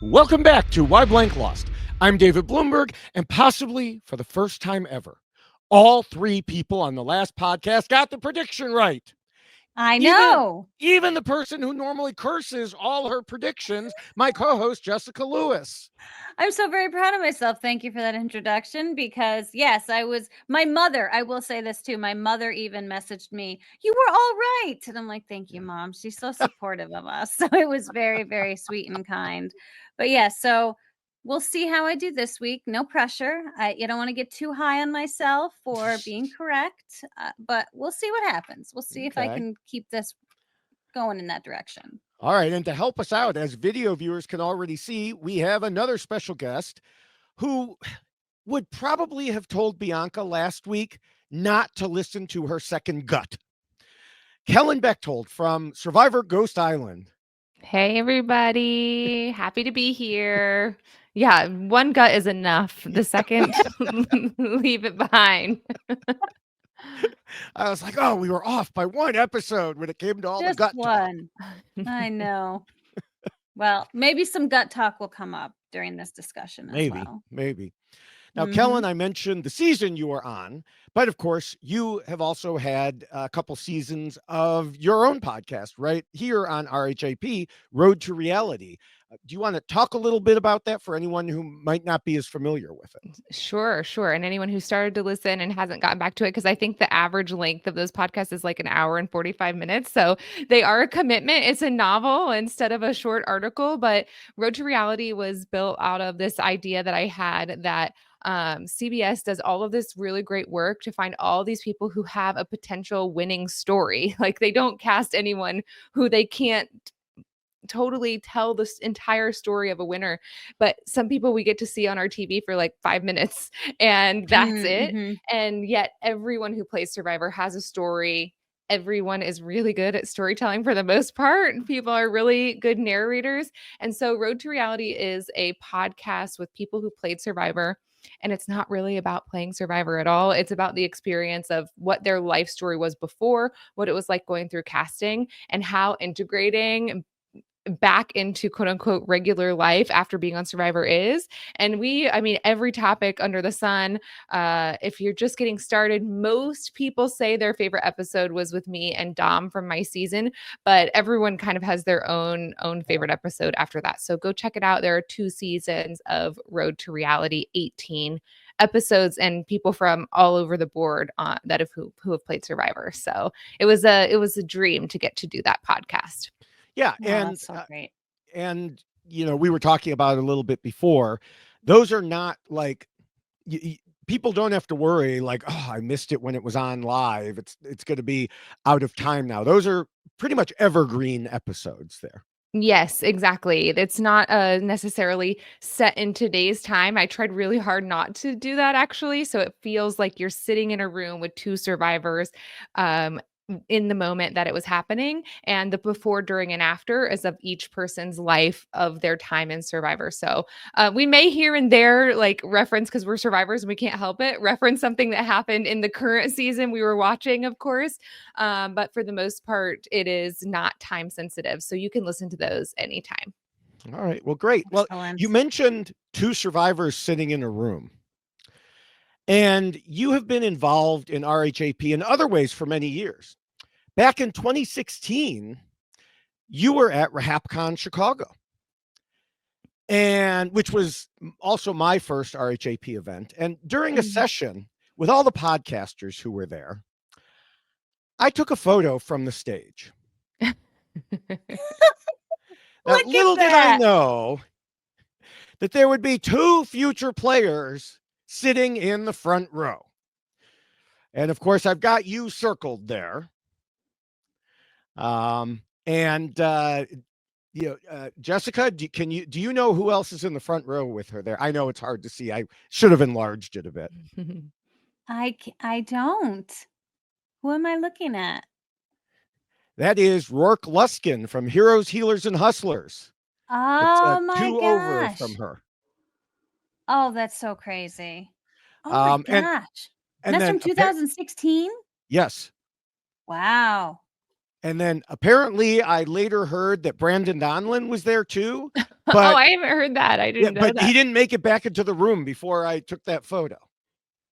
Welcome back to Why Blank Lost. I'm David Bloomberg, and possibly for the first time ever, all three people on the last podcast got the prediction right. I know. Even the person who normally curses all her predictions, my co-host, Jessica Lewis. I'm so very proud of myself. Thank you for that introduction because, yes, my mother, I will say this too. My mother even messaged me, "You were all right." And I'm like, "Thank you, Mom." She's so supportive of us. So it was very, very sweet and kind. But yeah, so we'll see how I do this week. No pressure. You don't want to get too high on myself for being correct, but we'll see what happens. We'll see if I can keep this going in that direction. All right, and to help us out, as video viewers can already see, we have another special guest who would probably have told Bianca last week not to listen to her second gut. Kellyn Bechtold from Survivor Ghost Island. Hey, everybody. Happy to be here. Yeah, one gut is enough. The second, leave it behind. I was like, oh, we were off by one episode when it came to all Just the gut one. talk. I know. Well, maybe some gut talk will come up during this discussion as well. Maybe. Now, Kellen, I mentioned the season you were on, but of course, you have also had a couple seasons of your own podcast right here on RHAP, Road to Reality. Do you want to talk a little bit about that for anyone who might not be as familiar with it? Sure. And anyone who started to listen and hasn't gotten back to it, because I think the average length of those podcasts is like an hour and 45 minutes. So they are a commitment. It's a novel instead of a short article, but Road to Reality was built out of this idea that I had that CBS does all of this really great work to find all these people who have a potential winning story. Like they don't cast anyone who they can't totally tell this entire story of a winner, but some people we get to see on our TV for like 5 minutes and that's it. And yet everyone who plays Survivor has a story. Everyone is really good at storytelling for the most part. People are really good narrators. And so Road to Reality is a podcast with people who played Survivor. And it's not really about playing Survivor at all. It's about the experience of what their life story was before, what it was like going through casting, and how integrating back into quote unquote regular life after being on Survivor is. And every topic under the sun. If you're just getting started, most people say their favorite episode was with me and Dom from my season, but everyone kind of has their own favorite episode after that. So go check it out. There are 2 seasons of Road to Reality, 18 episodes, and people from all over the board who have played Survivor. So it was a dream to get to do that podcast. Yeah, that's so great. And we were talking about it a little bit before. Those are not like people don't have to worry like, oh, I missed it when it was on live. It's going to be out of time now. Those are pretty much evergreen episodes there. Yes, exactly. It's not necessarily set in today's time. I tried really hard not to do that actually. So it feels like you're sitting in a room with 2 survivors in the moment that it was happening, and the before, during, and after is of each person's life of their time in Survivor. So we may here and there like reference, because we're survivors and we can't help it, reference something that happened in the current season we were watching, of course. But for the most part, it is not time sensitive. So you can listen to those anytime. All right. Well, great. Well, you mentioned 2 survivors sitting in a room. And you have been involved in RHAP in other ways for many years. Back in 2016, you were at RHAPCon Chicago, and which was also my first RHAP event. And during a session with all the podcasters who were there, I took a photo from the stage. Now, little did I know that there would be 2 future players sitting in the front row. And of course, I've got you circled there. Jessica, do you know who else is in the front row with her there? I know it's hard to see. I should have enlarged it a bit. I don't. Who am I looking at? That is Rourke Luskin from Heroes, Healers, and Hustlers. Oh my 2 gosh. over from her. Oh, that's so crazy. Oh my gosh. And that's from 2016? Yes. Wow. And then apparently I later heard that Brandon Donlin was there too. But I haven't heard that. I yeah, didn't know but he that. didn't make it back into the room before I took that photo.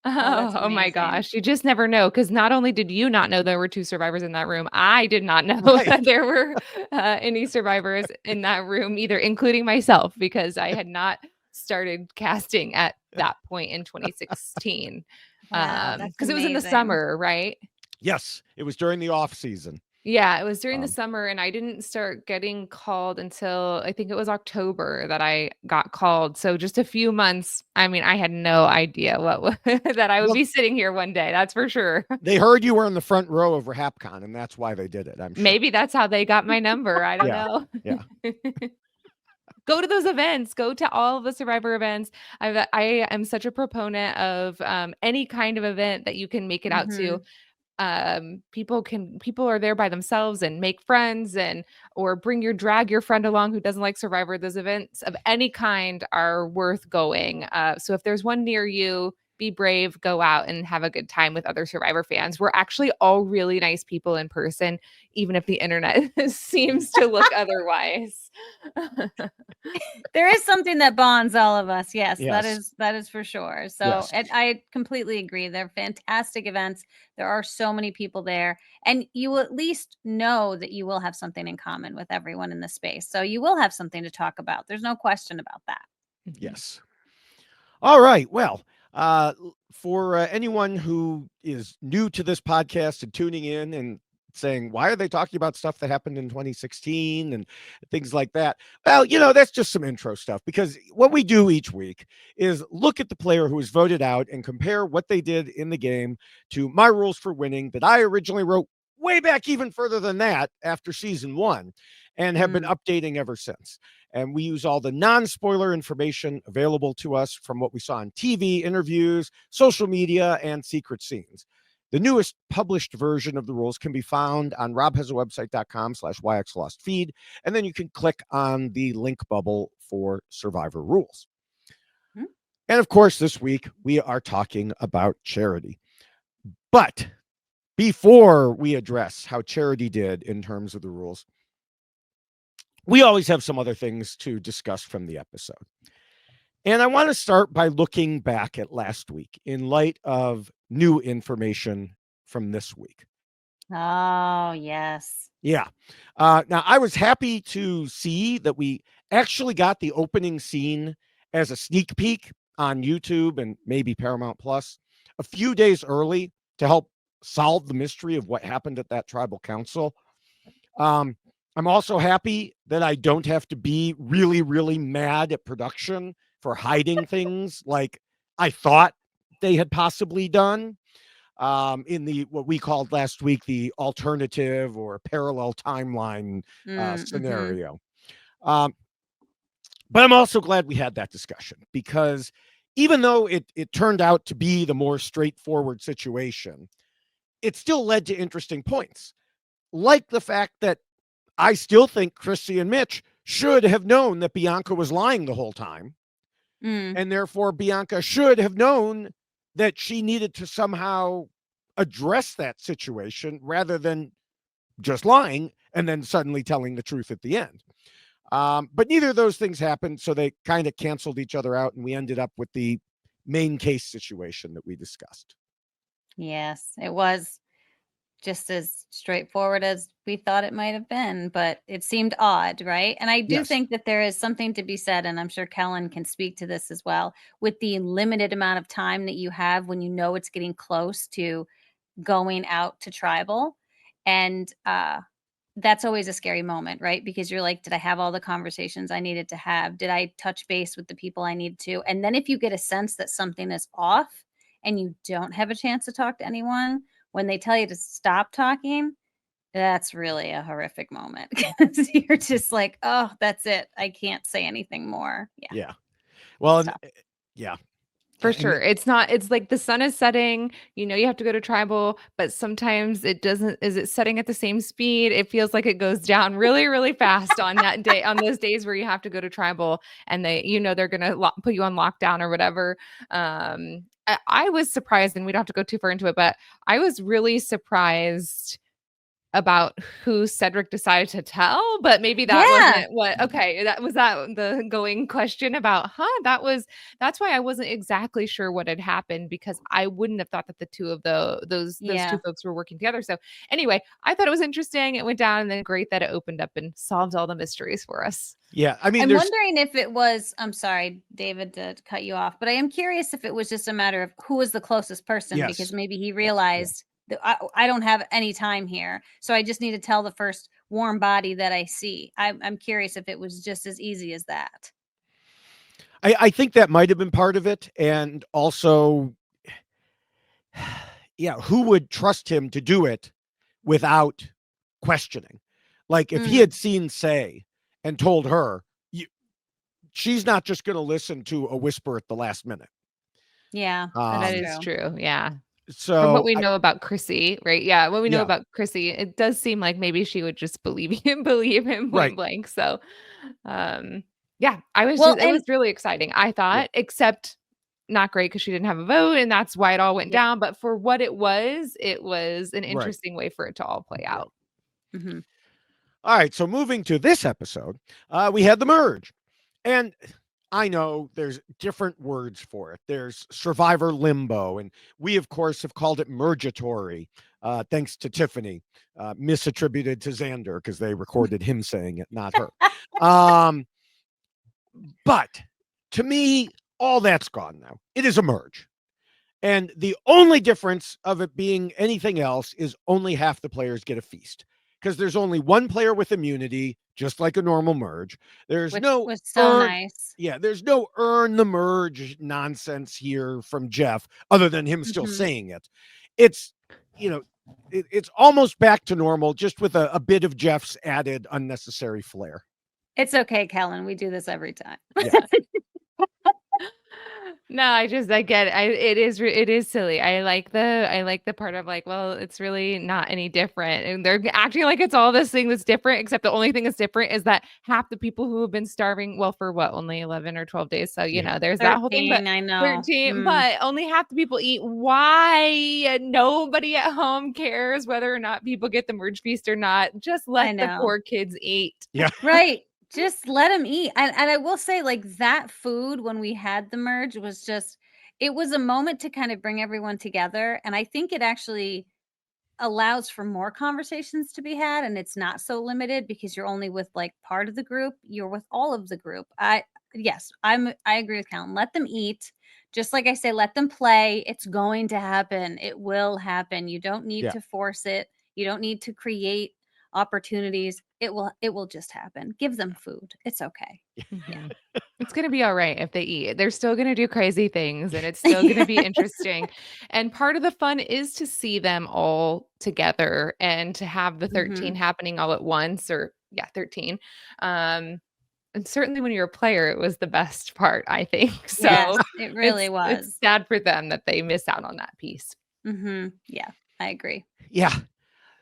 that's Oh my amazing. gosh. You just never know. Because not only did you not know there were two survivors in that room, I did not know Right. that there were any survivors in that room either, including myself, because I had not started casting at that point in 2016. Wow, that's Because it was in the amazing. summer, right? Yes, it was during the off season. Yeah, it was during the Um, summer, and I didn't start getting called until I think it was October that I got called. So just a few months. I mean, I had no idea that I would well, be sitting here one day. That's for sure. they heard you were in the front row of RHAPCon, and that's why they did it, I'm sure. Maybe that's how they got my number. I don't Yeah, know. yeah. Go to those events. Go to all of the Survivor events. I am such a proponent of any kind of event that you can make it out to. Mhm. People are there by themselves and make friends, and or drag your friend along who doesn't like Survivor. Those events of any kind are worth going. So if there's one near you, be brave, go out and have a good time with other Survivor fans. We're actually all really nice people in person, even if the internet seems to look otherwise. There is something that bonds all of us. Yes, Yes, that is for sure. So, yes. and I completely agree. They're fantastic events. There are so many people there, and you will at least know that you will have something in common with everyone in the space. So you will have something to talk about. There's no question about that. Mhm. Yes. All right. Well, for anyone who is new to this podcast and tuning in and saying, why are they talking about stuff that happened in 2016 and things like that? Well, that's just some intro stuff, because what we do each week is look at the player who was voted out and compare what they did in the game to my rules for winning that I originally wrote way back, even further than that, after season 1, and have been Mm. updating ever since. And we use all the non-spoiler information available to us from what we saw on TV, interviews, social media, and secret scenes. The newest published version of the rules can be found on robhasawebsite.com/yxlostfeed, and then you can click on the link bubble for Survivor rules. Hmm. And of course, this week we are talking about charity. But before we address how charity did in terms of the rules, we always have some other things to discuss from the episode. And I want to start by looking back at last week in light of new information from this week. Oh, yes. Yeah. Now, I was happy to see that we actually got the opening scene as a sneak peek on YouTube and maybe Paramount Plus a few days early to help solve the mystery of what happened at that tribal council. I'm also happy that I don't have to be really, really mad at production for hiding things like I thought they had possibly done in the what we called last week the alternative or parallel timeline Mm-hmm. scenario. Um, but I'm also glad we had that discussion, because even though it turned out to be the more straightforward situation, it still led to interesting points, like the fact that I still think Chrissy and Mitch should have known that Bianca was lying the whole time. Mm. And therefore, Bianca should have known that she needed to somehow address that situation rather than just lying and then suddenly telling the truth at the end. But neither of those things happened. So they kind of canceled each other out, and we ended up with the main case situation that we discussed. Yes, it was just as straightforward as we thought it might have been, but it seemed odd, right? And I do Yes. think that there is something to be said, and I'm sure Kellen can speak to this as well, with the limited amount of time that you have when you know it's getting close to going out to tribal. And that's always a scary moment, right? Because you're like, did I have all the conversations I needed to have? Did I touch base with the people I need to? And then if you get a sense that something is off and you don't have a chance to talk to anyone, when they tell you to stop talking, that's really a horrific moment, because you're just like, oh, that's it. I can't say anything more. Yeah, Yeah. Well, it's and tough. yeah. For And sure. It's like the sun is setting, you have to go to tribal, but sometimes it doesn't. Is it setting at the same speed? It feels like it goes down really, really fast on that day, on those days where you have to go to tribal and they're going to put you on lockdown or whatever. I was surprised, and we don't have to go too far into it, but I was really surprised about who Cedric decided to tell, but maybe that wasn't what, okay, that the going question about, that's why I wasn't exactly sure what had happened, because I wouldn't have thought that the two of those two folks were working together. So anyway, I thought it was interesting. It went down, and then great that it opened up and solved all the mysteries for us. Yeah. I mean, I'm wondering if it was, I'm sorry, David, to cut you off, but I am curious if it was just a matter of who was the closest person, because maybe he realized that I don't have any time here. So I just need to tell the first warm body that I see. I'm curious if it was just as easy as that. I think that might have been part of it. And also, who would trust him to do it without questioning? Like if he had seen Say and told her, she's not just going to listen to a whisper at the last minute. Yeah, that is true. Yeah. So from what we know about Chrissy, right? Yeah. What we know about Chrissy, it does seem like maybe she would just believe him point blank. So, yeah, it was really exciting, I thought, except not great because she didn't have a vote, and that's why it all went down. But for what it was an interesting way for it to all play out. Mm-hmm. All right. So moving to this episode, we had the merge. And I know there's different words for it. There's survivor limbo, and we, of course, have called it mergatory, thanks to Tiffany, misattributed to Xander because they recorded him saying it, not her. But to me, all that's gone now. It is a merge. And the only difference of it being anything else is only half the players get a feast, because there's only one player with immunity, just like a normal merge. Which was so nice. Yeah, there's no earn the merge nonsense here from Jeff, other than him still saying it. It's, it's almost back to normal, just with a bit of Jeff's added unnecessary flair. It's okay, Kellen. We do this every time. Yeah. No, I get it. It is silly. I like the part of like, well, it's really not any different, and they're acting like it's all this thing that's different, except the only thing that's different is that half the people who have been starving, well, for what, only 11 or 12 days. So there's 13, that whole thing. But I know 13, but only half the people eat. Why? Nobody at home cares whether or not people get the merge feast or not. Just let the poor kids eat. Yeah, right. Just let them eat. And I will say, like, that food when we had the merge was just, it was a moment to kind of bring everyone together. And I think it actually allows for more conversations to be had. And it's not so limited because you're only with like part of the group. You're with all of the group. I agree with Kellen. Let them eat. Just like I say, let them play. It's going to happen. It will happen. You don't need to force it. You don't need to create opportunities. It will just happen. Give them food. It's okay. Yeah. It's going to be all right if they eat. They're still going to do crazy things, and it's still going to be interesting. And part of the fun is to see them all together and to have the 13 happening all at once, or 13. And certainly when you're a player, it was the best part, I think. So yes, it really was. It's sad for them that they miss out on that piece. Yeah, I agree. Yeah.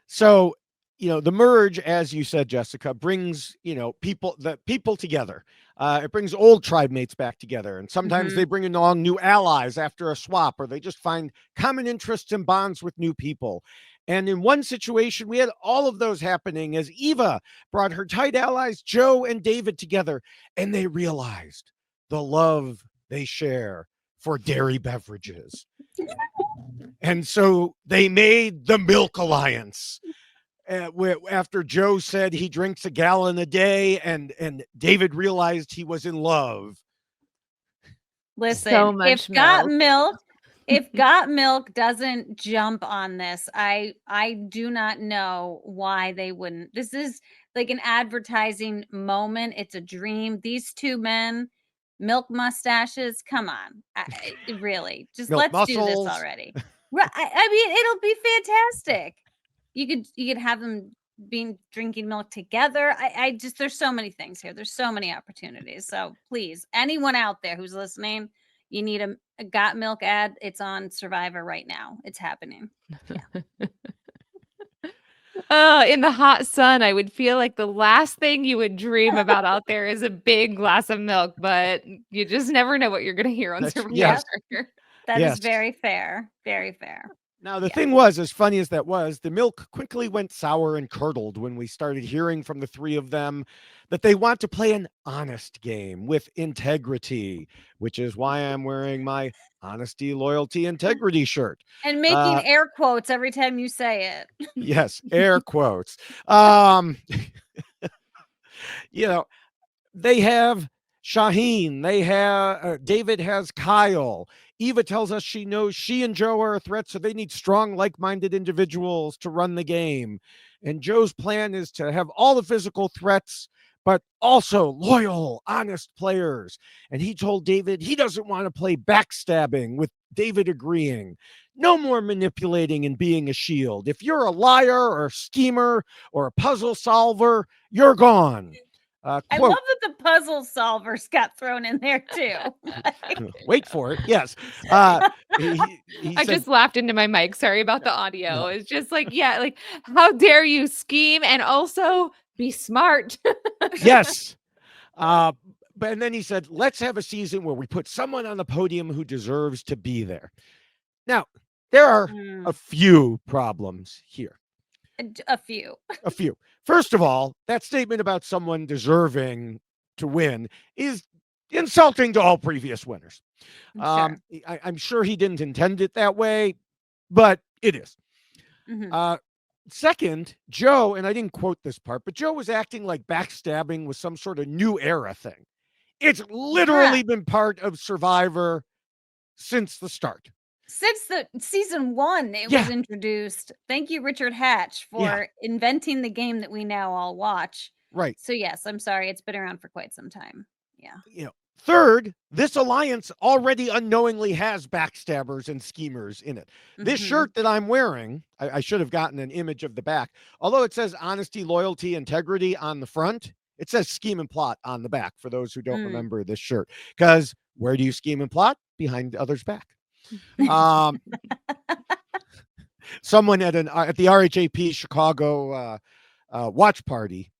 So, the merge, as you said, Jessica, brings, people together. It brings old tribe mates back together. And sometimes they bring along new allies after a swap, or they just find common interests and bonds with new people. And in one situation, we had all of those happening as Eva brought her tight allies, Joe and David, together, and they realized the love they share for dairy beverages. And so they made the Milk Alliance. After Joe said he drinks a gallon a day, and David realized he was in love. Listen, so much if Got Milk doesn't jump on this, I do not know why they wouldn't. This is like an advertising moment. It's a dream. These two men, milk mustaches. Come on, really, just let's do this already. Right? I mean, it'll be fantastic. You could have them drinking milk together. I just, there's so many things here. There's so many opportunities. So please, anyone out there who's listening, you need a Got Milk ad. It's on Survivor right now. It's happening. Yeah. Oh, in the hot sun, I would feel like the last thing you would dream about out there is a big glass of milk, but you just never know what you're going to hear on Survivor. Yes. That is very fair. Very fair. Now, the thing was, as funny as that was, the milk quickly went sour and curdled when we started hearing from the three of them that they want to play an honest game with integrity, which is why I'm wearing my honesty, loyalty, integrity shirt. And making air quotes every time you say it. Yes, air quotes. You know, they have Shaheen. They have David has Kyle. Eva tells us she knows she and Joe are a threat, so they need strong, like-minded individuals to run the game. And Joe's plan is to have all the physical threats, but also loyal, honest players. And he told David he doesn't want to play backstabbing, with David agreeing. No more manipulating and being a shield. If you're a liar or a schemer or a puzzle solver, you're gone. I love that the puzzle solvers got thrown in there too. Wait for it. Yes. He I just laughed into my mic. Sorry about the audio. It's just like, like, how dare you scheme and also be smart? Yes. But and then he said, let's have a season where we put someone on the podium who deserves to be there. Now, there are a few problems here. A few. First of all, that statement about someone deserving to win is insulting to all previous winners. Sure. I'm sure he didn't intend it that way, but it is. Second, Joe, and I didn't quote this part, but Joe was acting like backstabbing was some sort of new era thing. It's literally been part of Survivor since the start. Since the season 1, it was introduced. Thank you, Richard Hatch, for inventing the game that we now all watch. Right. So yes, I'm sorry. It's been around for quite some time. Yeah. Third, this alliance already unknowingly has backstabbers and schemers in it. This shirt that I'm wearing, I should have gotten an image of the back. Although it says honesty, loyalty, integrity on the front, it says scheme and plot on the back for those who don't remember this shirt. Because where do you scheme and plot? Behind others' back. Someone at the RHAP Chicago watch party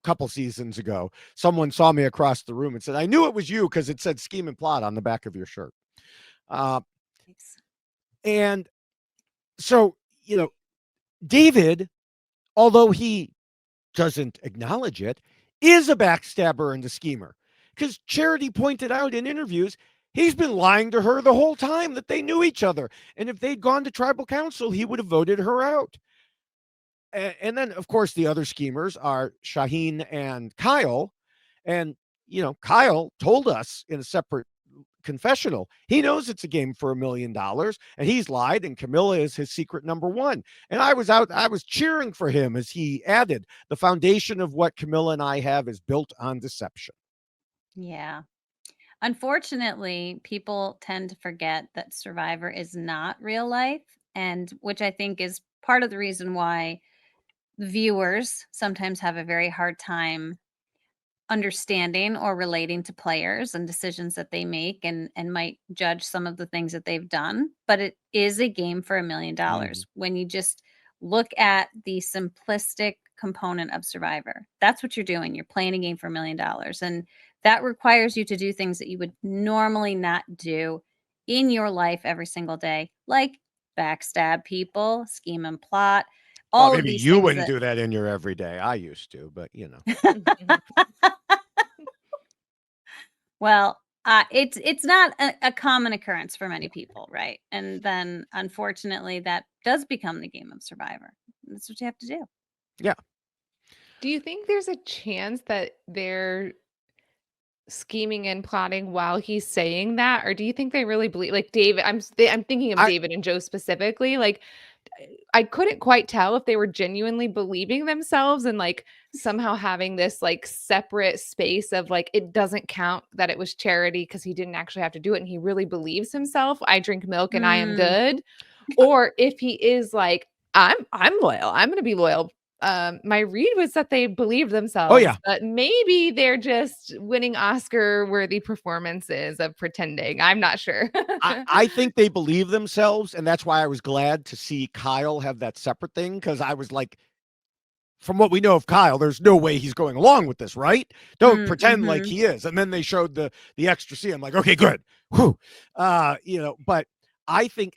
couple seasons ago, someone saw me across the room and said, I knew it was you because it said scheme and plot on the back of your shirt. And so, David, although he doesn't acknowledge it, is a backstabber and a schemer, because Charity pointed out in interviews he's been lying to her the whole time that they knew each other. And if they'd gone to tribal council, he would have voted her out. And then, of course, the other schemers are Shaheen and Kyle. And, Kyle told us in a separate confessional, he knows it's a game for $1 million and he's lied, and Camilla is his secret number one. And I was cheering for him as he added, the foundation of what Camilla and I have is built on deception. Yeah. Unfortunately, people tend to forget that Survivor is not real life, and which I think is part of the reason why viewers sometimes have a very hard time understanding or relating to players and decisions that they make, and might judge some of the things that they've done. But it is a game for $1 million. When you just look at the simplistic component of Survivor, that's what you're doing. You're playing a game for $1 million. And that requires you to do things that you would normally not do in your life every single day, like backstab people, scheme and plot. All maybe you wouldn't do that in your everyday. I used to, but Well, it's not a common occurrence for many people, right? And then, unfortunately, that does become the game of Survivor. That's what you have to do. Yeah. Do you think there's a chance that they're scheming and plotting while he's saying that, or do you think they really believe, like David? I'm thinking of David and Joe specifically. Like, I couldn't quite tell if they were genuinely believing themselves and like somehow having this like separate space of like, it doesn't count that it was Charity because he didn't actually have to do it and he really believes himself. I drink milk and I am good. Or if he is like, I'm loyal, I'm going to be loyal. My read was that they believed themselves. Oh, yeah. But maybe they're just winning Oscar-worthy performances of pretending. I'm not sure. I think they believe themselves, and that's why I was glad to see Kyle have that separate thing, because I was like, from what we know of Kyle, there's no way he's going along with this, right? Don't pretend like he is. And then they showed the extra scene. I'm like, okay, good. Whew. But I think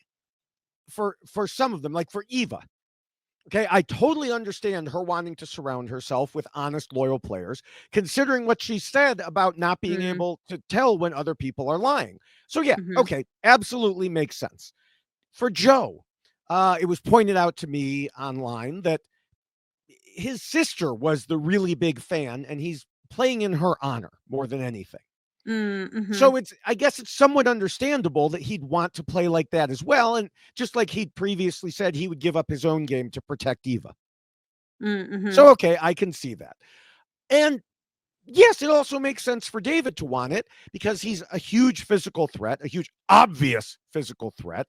for some of them, like for Eva. Okay, I totally understand her wanting to surround herself with honest, loyal players, considering what she said about not being Mm, able to tell when other people are lying. So, yeah, mhm, okay, absolutely makes sense. For Joe, it was pointed out to me online that his sister was the really big fan, and he's playing in her honor more than anything. mhm, So I guess it's somewhat understandable that he'd want to play like that as well. And just like he'd previously said, he would give up his own game to protect Eva. mhm, So, okay, I can see that. And yes, it also makes sense for David to want it because he's a huge physical threat, a huge obvious physical threat.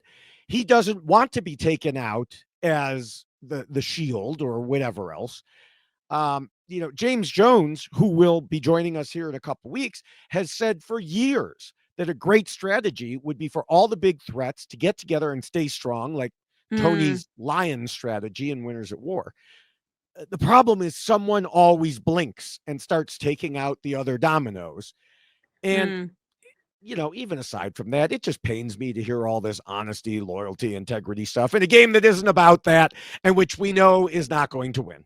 He doesn't want to be taken out as the shield or whatever else. James Jones, who will be joining us here in a couple weeks, has said for years that a great strategy would be for all the big threats to get together and stay strong, like mm, Tony's lion strategy in Winners at War. The problem is someone always blinks and starts taking out the other dominoes. And, mm. even aside from that, it just pains me to hear all this honesty, loyalty, integrity stuff in a game that isn't about that and which we know is not going to win.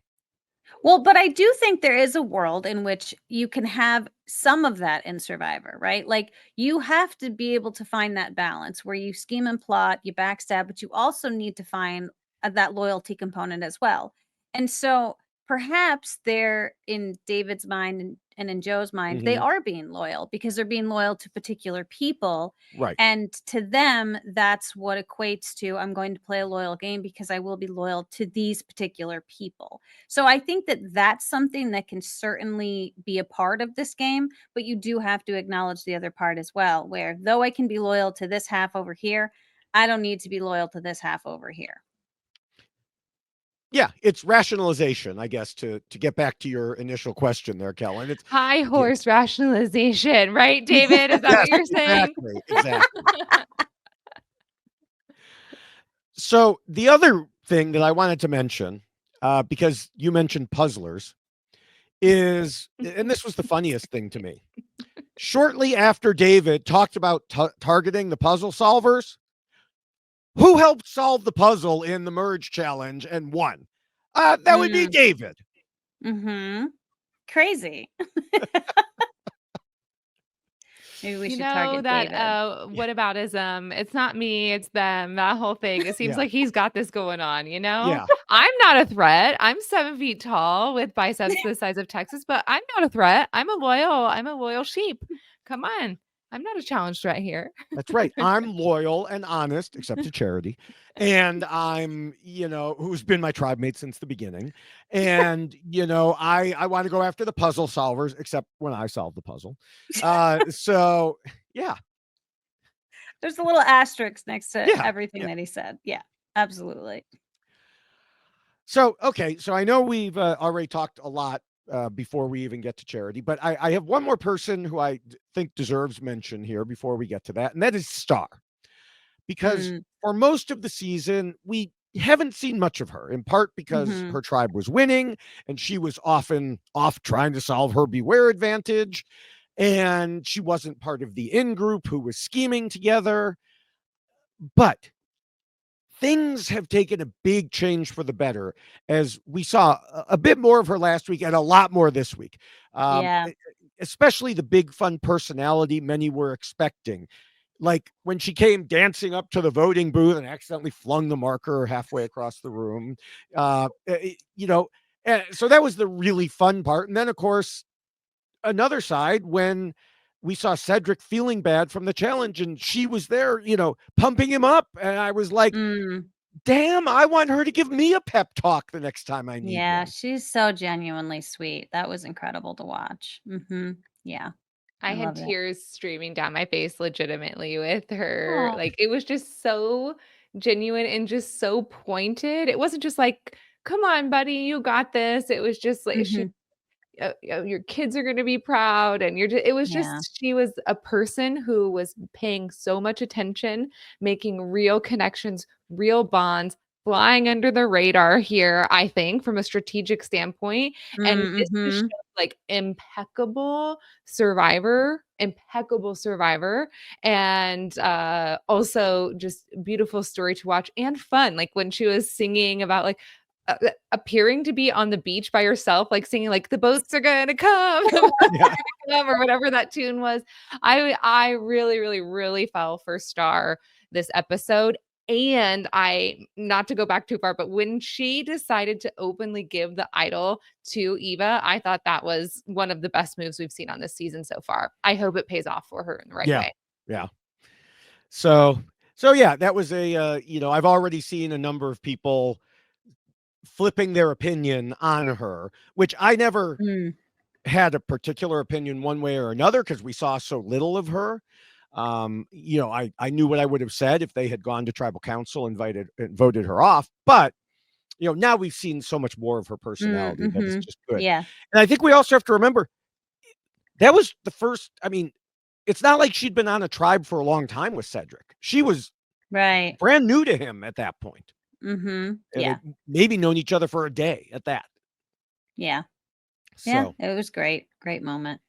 Well, but I do think there is a world in which you can have some of that in Survivor, right? Like you have to be able to find that balance where you scheme and plot, you backstab, but you also need to find that loyalty component as well. And so perhaps they're in David's mind and in Joe's mind, they Mhm. are being loyal because they're being loyal to particular people. Right. And to them, that's what equates to I'm going to play a loyal game because I will be loyal to these particular people. So I think that that's something that can certainly be a part of this game, but you do have to acknowledge the other part as well, where though I can be loyal to this half over here, I don't need to be loyal to this half over here. Yeah, it's rationalization, I guess, to get back to your initial question there, Kellen. It's High yeah. horse rationalization, right, David? Is that Yes, what you're saying? exactly, exactly. So the other thing that I wanted to mention, because you mentioned puzzlers, is, and this was the funniest thing to me. Shortly after David talked about targeting the puzzle solvers, who helped solve the puzzle in the merge challenge and won? That would be Mm, David. mm-hmm. Crazy. Maybe we You should know target that David. whataboutism, it's not me, it's them, that whole thing. It seems Yeah, like he's got this going on, you know? yeah, I'm not a threat. I'm 7 feet tall with biceps the size of Texas, but I'm not a threat. I'm a loyal sheep. Come on. I'm not a challenge threat here. that's right. I'm loyal and honest, except to Charity. And I'm, who's been my tribe mate since the beginning. And, I want to go after the puzzle solvers, except when I solve the puzzle. So, yeah, There's a little asterisk next to yeah, everything yeah. that he said. Yeah, absolutely. So, okay. So I know we've already talked a lot before we even get to Charity, but I have one more person who I think deserves mention here before we get to that, and that is Star. Because Mm, for most of the season, we haven't seen much of her, in part because mm-hmm. her tribe was winning and she was often off trying to solve her beware advantage. And she wasn't part of the in group who was scheming together. But things have taken a big change for the better as we saw a bit more of her last week and a lot more this week. Yeah. Especially the big fun personality many were expecting. Like when she came dancing up to the voting booth and accidentally flung the marker halfway across the room. So that was the really fun part. And then, of course, another side when we saw Cedric feeling bad from the challenge and she was there, pumping him up. And I was like, Mm. damn, I want her to give me a pep talk the next time I need Yeah, one. she's so genuinely sweet. That was incredible to watch. Yeah, I I had love it. tears streaming down my face legitimately with her. Oh, Like it was just so genuine and just so pointed. It wasn't just like, "Come on, buddy, you got this." It was just like she mhm. your kids are going to be proud and it was Yeah. just she was a person who was paying so much attention, making real connections, real bonds, flying under the radar here, I think, from a strategic standpoint. And this just Mm-hmm. shows like impeccable survivor, and also just beautiful story to watch and fun. Like when she was singing about like appearing to be on the beach by herself, like singing like the boats are gonna come, the boats are Yeah. gonna come, or whatever that tune was. I really, really, really fell for Star this episode. And not to go back too far, but when she decided to openly give the idol to Eva, I thought that was one of the best moves we've seen on this season so far. I hope it pays off for her in the right Yeah. way. Yeah. So yeah, that was I've already seen a number of people flipping their opinion on her, which I never Mm. had a particular opinion one way or another because we saw so little of her. I knew what I would have said if they had gone to tribal council, invited and voted her off. But now we've seen so much more of her personality that is Mm-hmm. just good. Yeah. And I think we also have to remember that was the first. I mean, it's not like she'd been on a tribe for a long time with Cedric. She was Right. brand new to him at that point. Mm-hmm. And Yeah. they'd maybe known each other for a day at that. Yeah. Yeah. So, It was great. Great moment.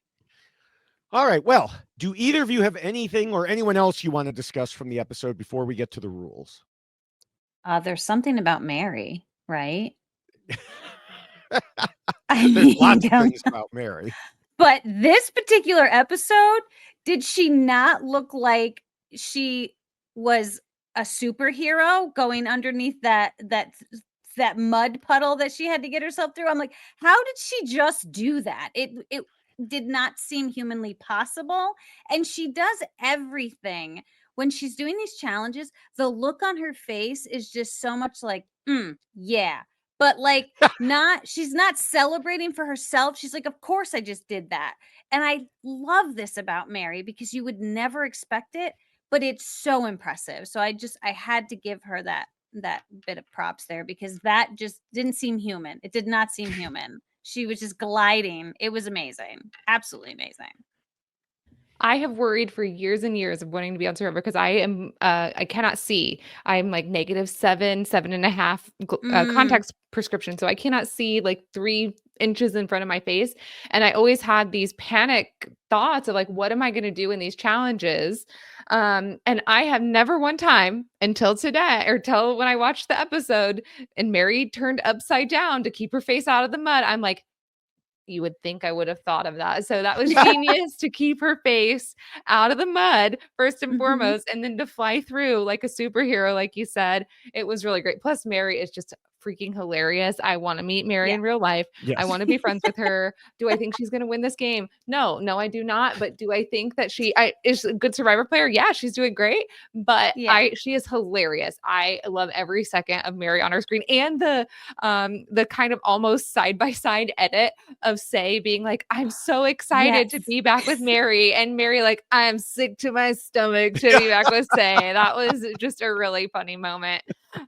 all right. Well, do either of you have anything or anyone else you want to discuss from the episode before we get to the rules? There's something about Mary, right? There's lots of Yeah. things about Mary. But this particular episode, did she not look like she was a superhero going underneath that mud puddle that she had to get herself through? I'm like, how did she just do that? It did not seem humanly possible. And she does everything when she's doing these challenges. The look on her face is just so much like, yeah. But like she's not celebrating for herself. She's like, of course I just did that. And I love this about Mary because you would never expect it, but it's so impressive. So I had to give her that bit of props there because that just didn't seem human. It did not seem human. She was just gliding. It was amazing. Absolutely amazing. I have worried for years and years of wanting to be on Survivor because I cannot see. I'm like -7, 7.5 contacts prescription. So I cannot see like 3 inches in front of my face. And I always had these panic thoughts of like, what am I going to do in these challenges? And I have never one time until today or till when I watched the episode and Mary turned upside down to keep her face out of the mud. I'm like, you would think I would have thought of that. So that was genius to keep her face out of the mud first and Mhm. foremost, and then to fly through like a superhero, like you said. It was really great. Plus, Mary is just freaking hilarious. I want to meet Mary Yeah. in real life. I Yes. want to be friends with her. Do I think she's going to win this game? No, I do not. But do I think that she is a good Survivor player? Yeah, she's doing great. But Yeah. she is hilarious. I love every second of Mary on her screen, and the kind of almost side by side edit of Say being like, I'm so excited to Yes. be back with Mary, and Mary like, I'm sick to my stomach to be back with Say. That was just a really funny moment.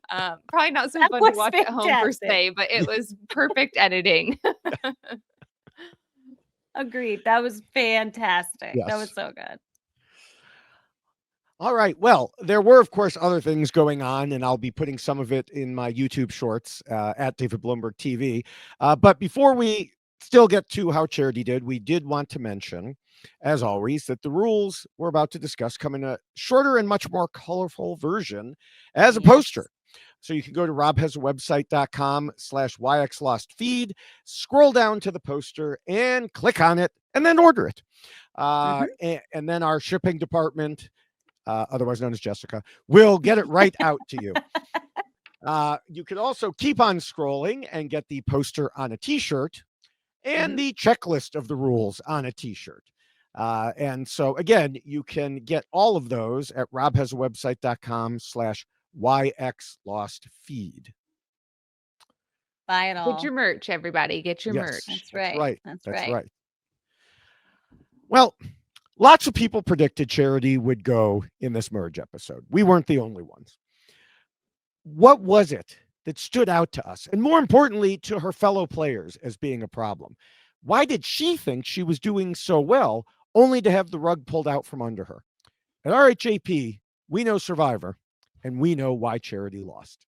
Probably not so That fun to was watch at home per fantastic. se, but it was perfect editing. Agreed. That was fantastic. That was Yes. so good. All right. Well, there were, of course, other things going on, and I'll be putting some of it in my YouTube shorts at David Bloomberg TV. But before we still get to how Charity did, we did want to mention, as always, that the rules we're about to discuss come in a shorter and much more colorful version as a Yes. poster. So you can go to robhasawebsite.com/yxlostfeed, scroll down to the poster and click on it and then order it. And then our shipping department, otherwise known as Jessica, will get it right out to you. You can also keep on scrolling and get the poster on a t-shirt and the checklist of the rules on a t-shirt. And so again, you can get all of those at robhasawebsite.com/yxlostfeed. Buy it Get all. your merch, everybody. Get your Yes, merch. That's that's right. right. That's That's right. right. Well, lots of people predicted Charity would go in this merge episode. We weren't the only ones. What was it that stood out to us, and more importantly, to her fellow players as being a problem? Why did she think she was doing so well, only to have the rug pulled out from under her? At RHAP, we know Survivor, and we know why Charity lost.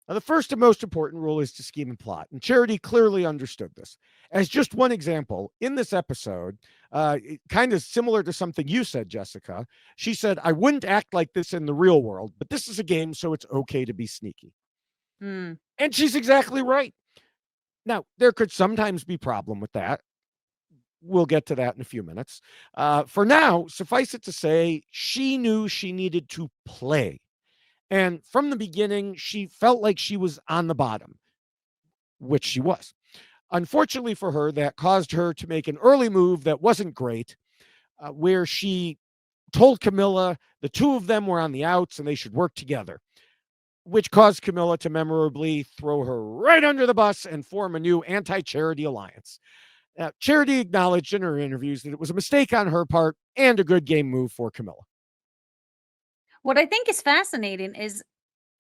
Now, the first and most important rule is to scheme and plot, and Charity clearly understood this. As just one example, in this episode, kind of similar to something you said, Jessica, she said, I wouldn't act like this in the real world, but this is a game, so it's okay to be sneaky. Mm. And she's exactly right. Now, there could sometimes be problem with that. We'll get to that in a few minutes. For now, suffice it to say, she knew she needed to play. And from the beginning, she felt like she was on the bottom, which she was. Unfortunately for her, that caused her to make an early move that wasn't great, where she told Camilla the two of them were on the outs and they should work together, which caused Camilla to memorably throw her right under the bus and form a new anti-Charity alliance. Now, Charity acknowledged in her interviews that it was a mistake on her part and a good game move for Camilla. What I think is fascinating is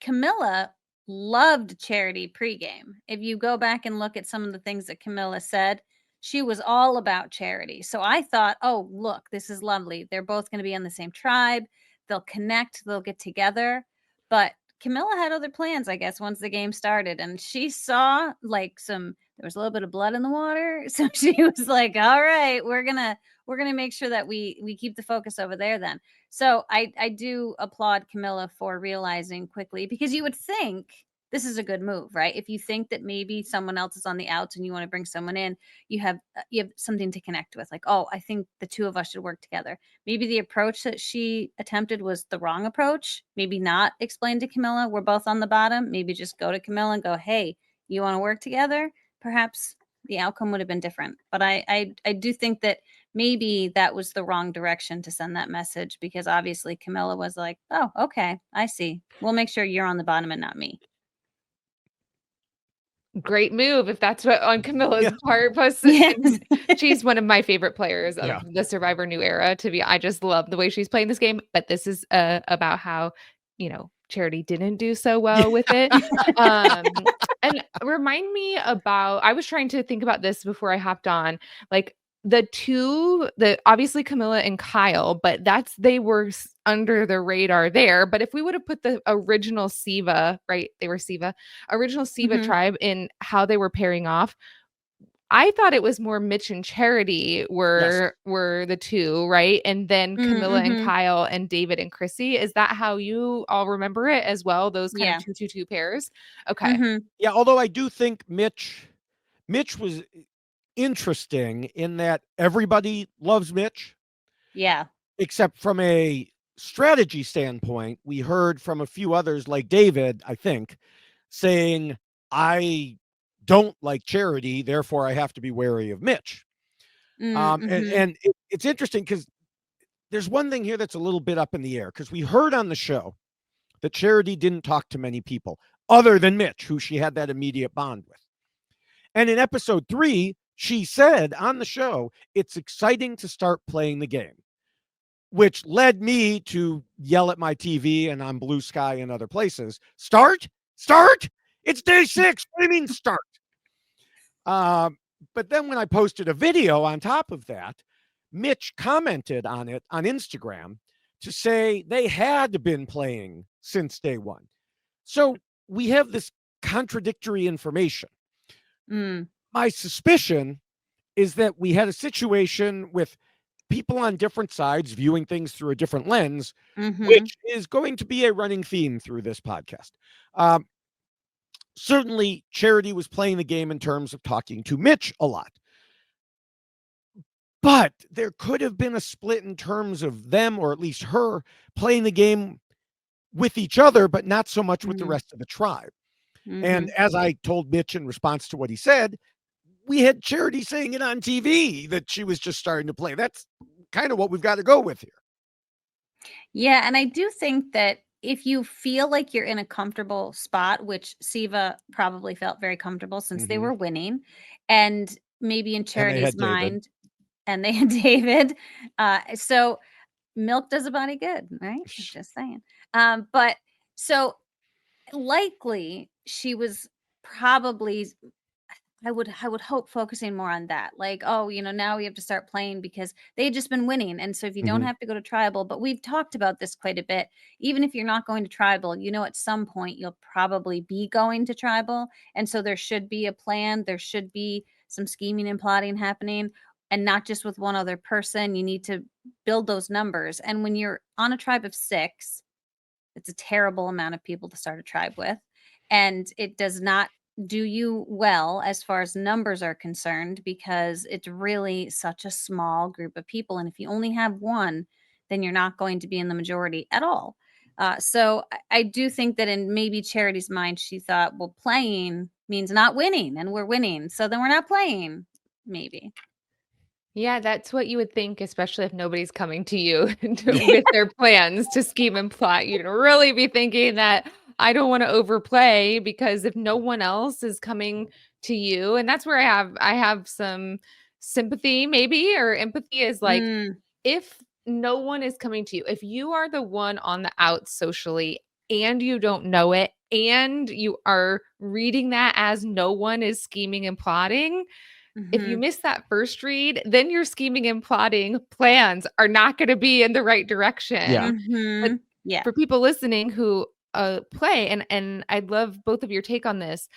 Camilla loved Charity pregame. If you go back and look at some of the things that Camilla said, she was all about Charity. So I thought, oh, look, this is lovely. They're both going to be on the same tribe. They'll connect, they'll get together. But Camilla had other plans, I guess, once the game started. And she saw like there was a little bit of blood in the water. So she was like, all right, we're gonna make sure that we keep the focus over there then. So I do applaud Camilla for realizing quickly, because you would think this is a good move, right? If you think that maybe someone else is on the outs and you want to bring someone in, you have something to connect with. Like, oh, I think the two of us should work together. Maybe the approach that she attempted was the wrong approach. Maybe not explain to Camilla we're both on the bottom. Maybe just go to Camilla and go, hey, you want to work together? Perhaps the outcome would have been different. But I do think that maybe that was the wrong direction to send that message, because obviously Camilla was like, oh, okay, I see. We'll make sure you're on the bottom and not me. Great move if that's what on Camilla's Yeah. part. Plus, Yes. she's one of my favorite players of Yeah. the Survivor New Era. I just love the way she's playing this game. But this is about how, Charity didn't do so well with it. And remind me about, I was trying to think about this before I hopped on, like obviously Camilla and Kyle, but they were under the radar there. But if we would have put the original Siva, right? They were Siva, original Siva Mhm. tribe in how they were pairing off. I thought it was more Mitch and Charity Yes. were the two, right? And then Camilla and Mhm. Kyle and David and Chrissy. Is that how you all remember it as well? Those kind Yeah. of 2-2-2 pairs? Okay. Mhm. Yeah, although I do think Mitch was interesting in that everybody loves Mitch, Yeah. except from a strategy standpoint, we heard from a few others like David, I think, saying, I don't like Charity, therefore I have to be wary of Mitch. Mhm. It's interesting because there's one thing here that's a little bit up in the air, because we heard on the show that Charity didn't talk to many people other than Mitch, who she had that immediate bond with. And in episode 3, she said on the show, it's exciting to start playing the game, which led me to yell at my TV and on Blue Sky and other places, start? It's day 6. What do you mean start? But then when I posted a video on top of that, Mitch commented on it on Instagram to say they had been playing since day 1. So we have this contradictory information. Mm. My suspicion is that we had a situation with people on different sides viewing things through a different lens, Mhm. which is going to be a running theme through this podcast. Certainly, Charity was playing the game in terms of talking to Mitch a lot. But there could have been a split in terms of them, or at least her, playing the game with each other, but not so much with the Mhm. rest of the tribe. And Mhm. as I told Mitch in response to what he said, we had Charity saying it on TV that she was just starting to play. That's kind of what we've got to go with here. Yeah, and I do think that if you feel like you're in a comfortable spot, which Siva probably felt very comfortable since they Mhm. were winning, and maybe in And they Charity's had David. mind, and they had David, so milk does a body good, right? Just saying. But so likely she was probably I would hope focusing more on that. Like, oh, now we have to start playing because they've just been winning. And so if you don't Mhm. have to go to tribal, but we've talked about this quite a bit, even if you're not going to tribal, at some point you'll probably be going to tribal. And so there should be a plan. There should be some scheming and plotting happening, and not just with one other person. You need to build those numbers. And when you're on a tribe of 6, it's a terrible amount of people to start a tribe with. And it does not do you well as far as numbers are concerned, because it's really such a small group of people. And if you only have one, then you're not going to be in the majority at all. So I do think that in maybe Charity's mind, she thought, well, playing means not winning, and we're winning. So then we're not playing, maybe. Yeah, that's what you would think, especially if nobody's coming to you with their plans to scheme and plot. You'd really be thinking that I don't want to overplay, because if no one else is coming to you, and that's where I have some sympathy maybe, or empathy, is like, Mm, if no one is coming to you, if you are the one on the outs socially and you don't know it, and you are reading that as no one is scheming and plotting, if you hmm miss that first read, then your scheming and plotting plans are not going to be in the right Yeah. direction. But Yeah. for people listening who play, and I'd love both of your take on this,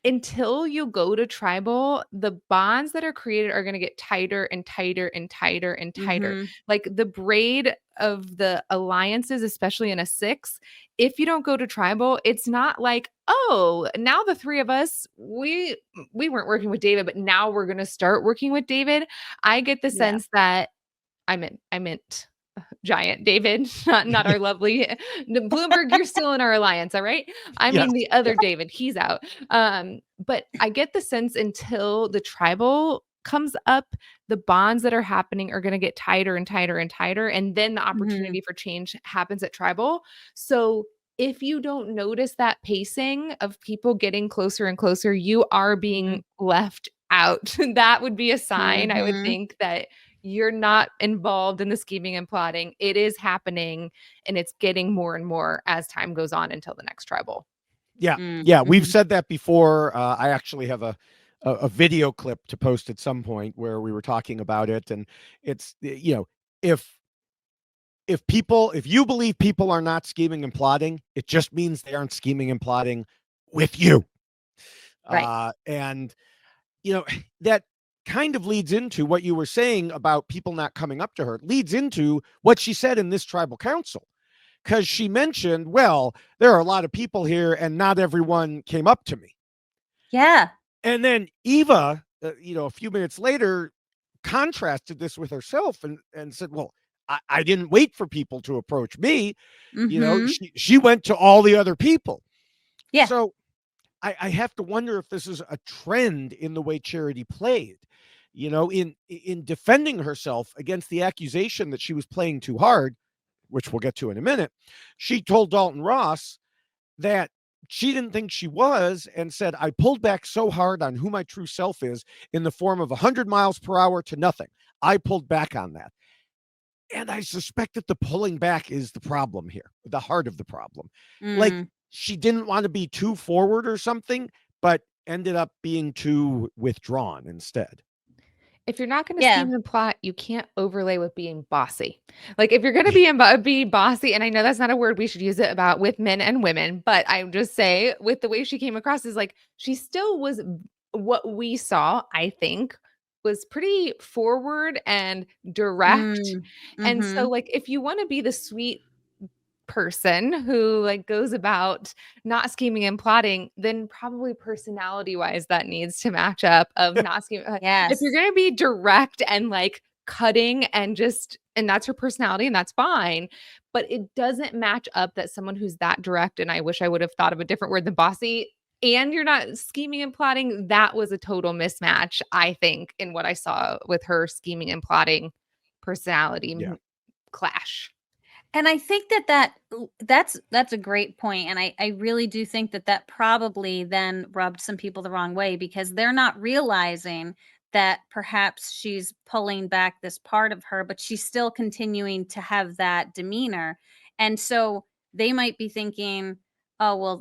until you go to tribal, the bonds that are created are going to get tighter and tighter and tighter and tighter. hmm Like the braid of the alliances, especially in a 6, if you don't go to tribal, it's not like, oh, now the 3 of us, we weren't working with David, but now we're going to start working with David. I get the Yeah. sense that I meant giant David, not our lovely Bloomberg. You're still in our alliance, all right? I Yes. mean the Yeah. other David, he's out. But I get the sense until the tribal comes up, the bonds that are happening are going to get tighter and tighter and tighter, and then the hmm opportunity for change happens at tribal. So if you don't notice that pacing of people getting closer and closer, you are hmm being left out. That would be a sign, I would hmm think, that you're not involved in the scheming and plotting. It is happening, and it's getting more and more as time goes on until the next tribal. Yeah. Yeah. We've hmm said that before. I actually have a video clip to post at some point where we were talking about it. And it's, if if you believe people are not scheming and plotting, it just means they aren't scheming and plotting with you. Right. And you know, that kind of leads into what you were saying about people not coming up to her. It leads into what she said in this tribal council, because she mentioned, well, there are a lot of people here and not everyone came up to me. Yeah. And then Eva, a few minutes later, contrasted this with herself and said, well, I didn't wait for people to approach me. hmm She went to all the other people. Yeah. So I have to wonder if this is a trend in the way Charity played, in defending herself against the accusation that she was playing too hard, which we'll get to in a minute. She told Dalton Ross that she didn't think she was, and said, I pulled back so hard on who my true self is in the form of 100 miles per hour to nothing. I pulled back on that. And I suspect that the pulling back is the problem here, the heart of the problem. Like, Mm. she didn't want to be too forward or something, but ended up being too withdrawn instead. If you're not going to Yeah. scheme and plot, you can't overlay with being bossy. Like if you're going to be bossy, and I know that's not a word we should use it about with men and women, but I would just say with the way she came across is like she still was what we saw, I think, was pretty forward and direct. Mm. And so Mhm. like if you want to be the sweet person who like goes about not scheming and plotting, then probably personality wise that needs to match up of not scheming. If you're Yes. going to be direct and like cutting and just, and that's her personality and that's fine, but it doesn't match up that someone who's that direct, and I wish I would have thought of a different word than bossy, and you're not scheming and plotting, that was a total mismatch, I think, in what I saw with her scheming and plotting personality Yeah. clash. And I think that's a great point, and I really do think that probably then rubbed some people the wrong way, because they're not realizing that perhaps she's pulling back this part of her, but she's still continuing to have that demeanor. And so they might be thinking, "Oh, well,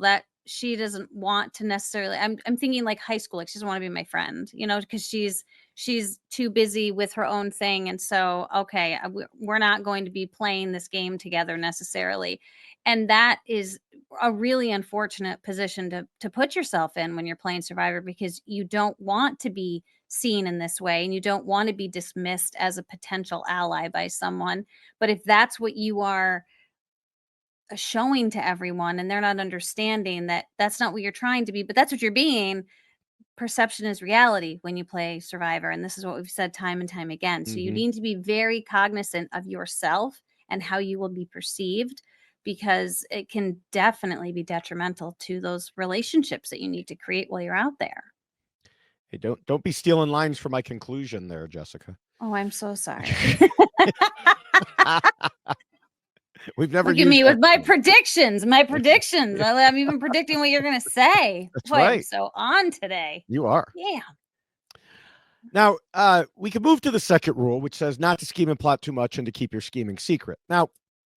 she doesn't want to necessarily, I'm thinking like high school, like she doesn't want to be my friend, because she's too busy with her own thing. And so, okay, we're not going to be playing this game together necessarily. And that is a really unfortunate position to put yourself in when you're playing Survivor, because you don't want to be seen in this way and you don't want to be dismissed as a potential ally by someone. But if that's what you are showing to everyone and they're not understanding that that's not what you're trying to be, but that's what you're being, perception is reality when you play Survivor. And this is what we've said time and time again. So you Mhm. need to be very cognizant of yourself and how you will be perceived, because it can definitely be detrimental to those relationships that you need to create while you're out there. Hey, don't be stealing lines from my conclusion there, Jessica. Oh, I'm so sorry. We've never Look at used me that with my term. predictions. I'm even predicting what you're going to say. That's Boy, I'm right. so on today. You are. Yeah. Now, we can move to the second rule, which says not to scheme and plot too much and to keep your scheming secret. Now,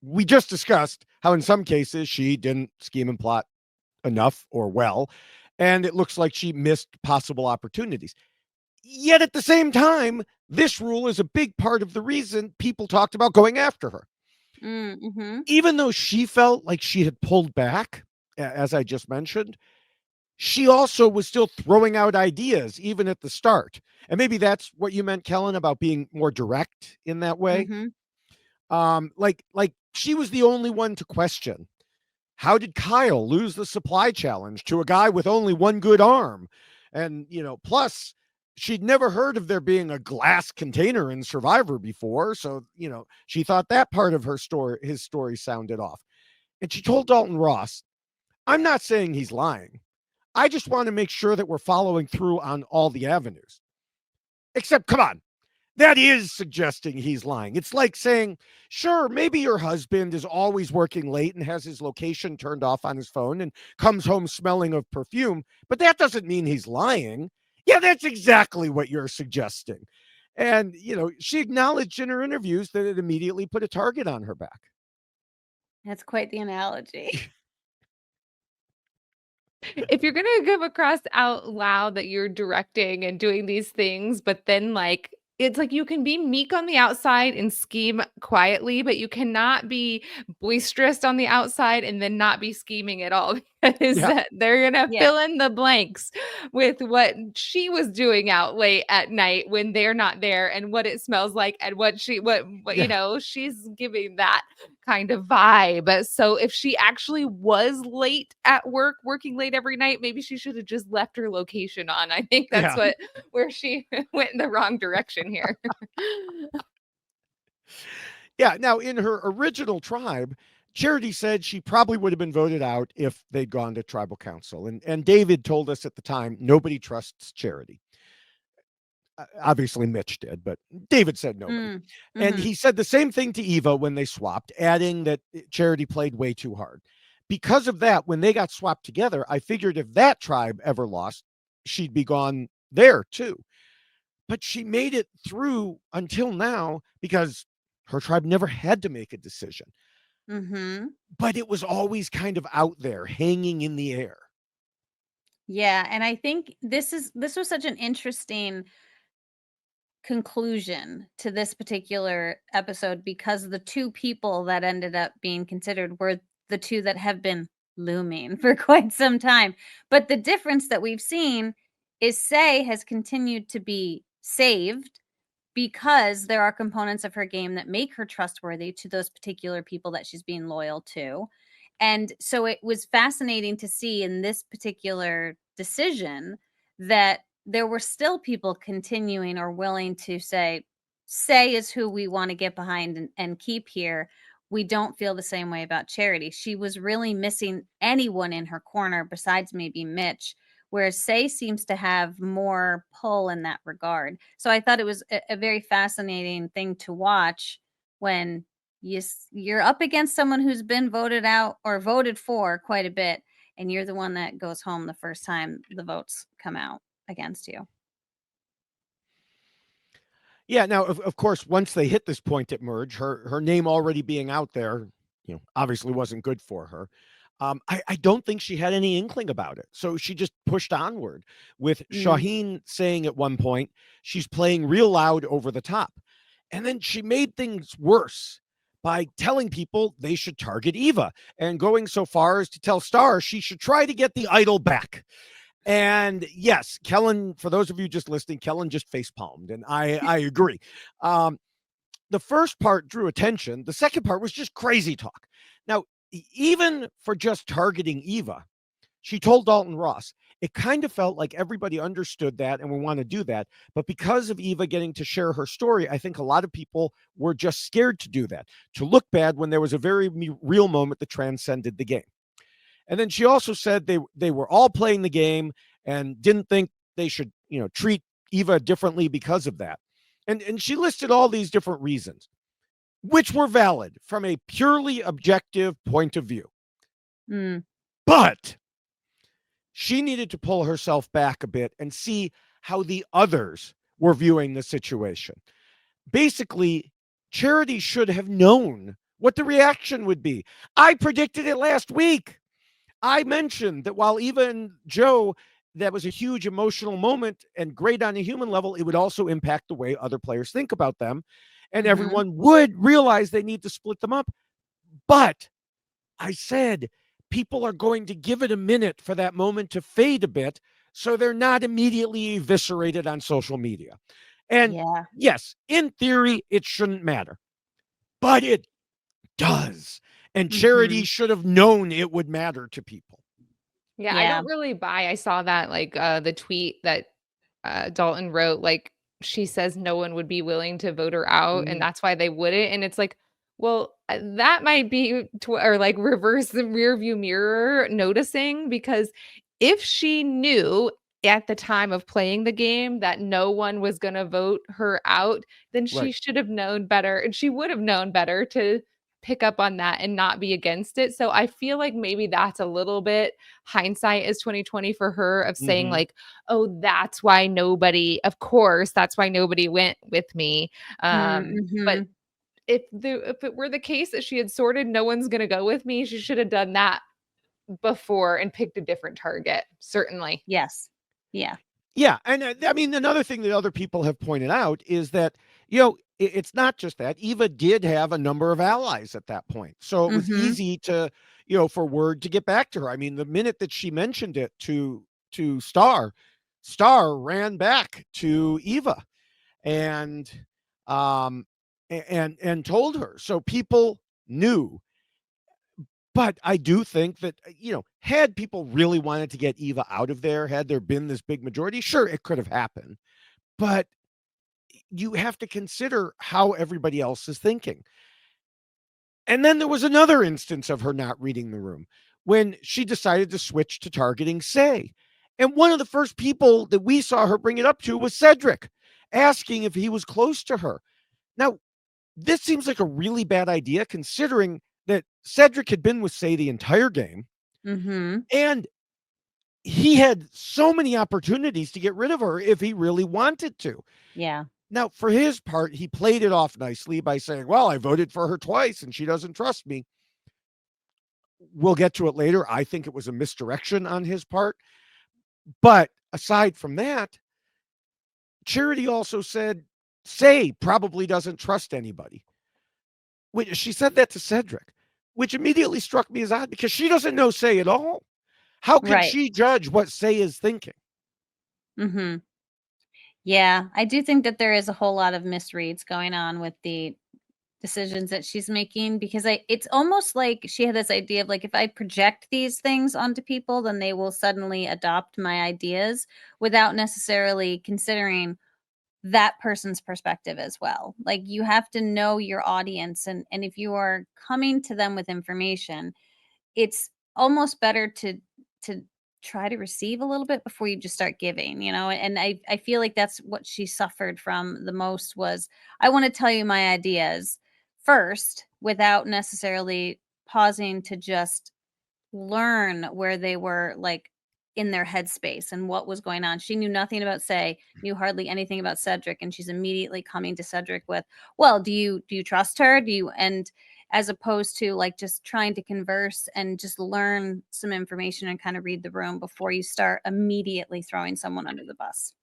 we just discussed how in some cases she didn't scheme and plot enough or well, and it looks like she missed possible opportunities. Yet at the same time, this rule is a big part of the reason people talked about going after her. Mm-hmm. Even though she felt like she had pulled back, as I just mentioned, she also was still throwing out ideas even at the start. And maybe that's what you meant, Kellen, about being more direct in that way. Mm-hmm. Like she was the only one to question. How did Kyle lose the supply challenge to a guy with only one good arm? And, plus she'd never heard of there being a glass container in Survivor before. So, she thought that part of his story sounded off. And she told Dalton Ross, I'm not saying he's lying. I just want to make sure that we're following through on all the avenues. Except, come on, that is suggesting he's lying. It's like saying, sure, maybe your husband is always working late and has his location turned off on his phone and comes home smelling of perfume, but that doesn't mean he's lying. Yeah, that's exactly what you're suggesting. And, she acknowledged in her interviews that it immediately put a target on her back. That's quite the analogy. If you're gonna come across out loud that you're directing and doing these things, but then like it's like you can be meek on the outside and scheme quietly, but you cannot be boisterous on the outside and then not be scheming at all because Yeah. they're gonna Yeah. fill in the blanks with what she was doing out late at night when they're not there and what it smells like and what Yeah. she's giving that kind of vibe. So if she actually was late at work, working late every night, maybe she should have just left her location on. I think that's Yeah. where she went in the wrong direction here. Yeah. Now, in her original tribe, Charity said she probably would have been voted out if they'd gone to tribal council. And David told us at the time nobody trusts Charity. Obviously, Mitch did, but David said nobody. And Mm-hmm. he said the same thing to Eva when they swapped, adding that Charity played way too hard. Because of that, when they got swapped together, I figured if that tribe ever lost, she'd be gone there too. But she made it through until now because her tribe never had to make a decision. Mm-hmm. But it was always kind of out there, hanging in the air. Yeah. And I think this was such an interesting conclusion to this particular episode, because the two people that ended up being considered were the two that have been looming for quite some time. But the difference that we've seen is Say has continued to be saved because there are components of her game that make her trustworthy to those particular people that she's being loyal to. And so it was fascinating to see in this particular decision that there were still people continuing or willing to say is who we want to get behind and keep here. We don't feel the same way about Charity. She was really missing anyone in her corner besides maybe Mitch, whereas Say seems to have more pull in that regard. So I thought it was a very fascinating thing to watch when you're up against someone who's been voted out or voted for quite a bit, and you're the one that goes home the first time the votes come out against you. Yeah. Now, of course, once they hit this point at Merge, her name already being out there, obviously wasn't good for her. I don't think she had any inkling about it. So she just pushed onward with Shaheen saying at one point, she's playing real loud over the top. And then she made things worse by telling people they should target Eva and going so far as to tell Star she should try to get the idol back. And yes, Kellen, for those of you just listening, Kellen just face palmed, and I agree. The first part drew attention. The second part was just crazy talk. Now, even for just targeting Eva, she told Dalton Ross, it kind of felt like everybody understood that and we want to do that. But because of Eva getting to share her story, I think a lot of people were just scared to do that, to look bad when there was a very real moment that transcended the game. And then she also said they were all playing the game and didn't think they should, treat Eva differently because of that. And she listed all these different reasons, which were valid from a purely objective point of view. But she needed to pull herself back a bit and see how the others were viewing the situation. Basically, Charity should have known what the reaction would be. I predicted it last week. I mentioned that while Eva and Joe, that was a huge emotional moment and great on a human level, it would also impact the way other players think about them. And everyone would realize they need to split them up. But I said, people are going to give it a minute for that moment to fade a bit so they're not immediately eviscerated on social media. And yes, in theory, it shouldn't matter, but it does. And Charity should have known it would matter to people. Yeah, I don't really buy. I saw that the tweet that Dalton wrote, like she says no one would be willing to vote her out, and that's why they wouldn't. And it's like, well, that might be or like reverse the rear view mirror noticing, because if she knew at the time of playing the game that no one was going to vote her out, then she should have known better, and she would have known better to pick up on that and not be against it. So I feel like maybe that's a little bit hindsight is 2020 for her of saying like, oh, that's why nobody, of course, that's why nobody went with me. But if it were the case that she had sorted, no one's going to go with me, she should have done that before and picked a different target. Certainly. Yes. Yeah. Yeah. And I mean, another thing that other people have pointed out is that, it's not just that. Eva did have a number of allies at that point. So it was easy to, for word to get back to her. I mean, the minute that she mentioned it to Star ran back to Eva and and told her. So people knew. But I do think that, had people really wanted to get Eva out of there, had there been this big majority, sure, it could have happened. But you have to consider how everybody else is thinking. And then there was another instance of her not reading the room when she decided to switch to targeting Say. And one of the first people that we saw her bring it up to was Cedric, asking if he was close to her. Now, this seems like a really bad idea considering that Cedric had been with Say the entire game. And he had so many opportunities to get rid of her if he really wanted to. Yeah. Now, for his part, he played it off nicely by saying, well, I voted for her twice and she doesn't trust me. We'll get to it later. I think it was a misdirection on his part. But aside from that, Charity also said, Say probably doesn't trust anybody. She said that to Cedric, which immediately struck me as odd because she doesn't know Say at all. How can she judge what Say is thinking? Yeah, I do think that there is a whole lot of misreads going on with the decisions that she's making, because it's almost like she had this idea of like, if I project these things onto people, then they will suddenly adopt my ideas without necessarily considering that person's perspective as well. Like, you have to know your audience, and if you are coming to them with information, it's almost better to try to receive a little bit before you just start giving, and I feel like that's what she suffered from the most was, I want to tell you my ideas first without necessarily pausing to just learn where they were, like, in their headspace and what was going on. She knew nothing about Say, knew hardly anything about Cedric, and she's immediately coming to Cedric with, well, do you trust her? Do you? And as opposed to like just trying to converse and just learn some information and kind of read the room before you start immediately throwing someone under the bus.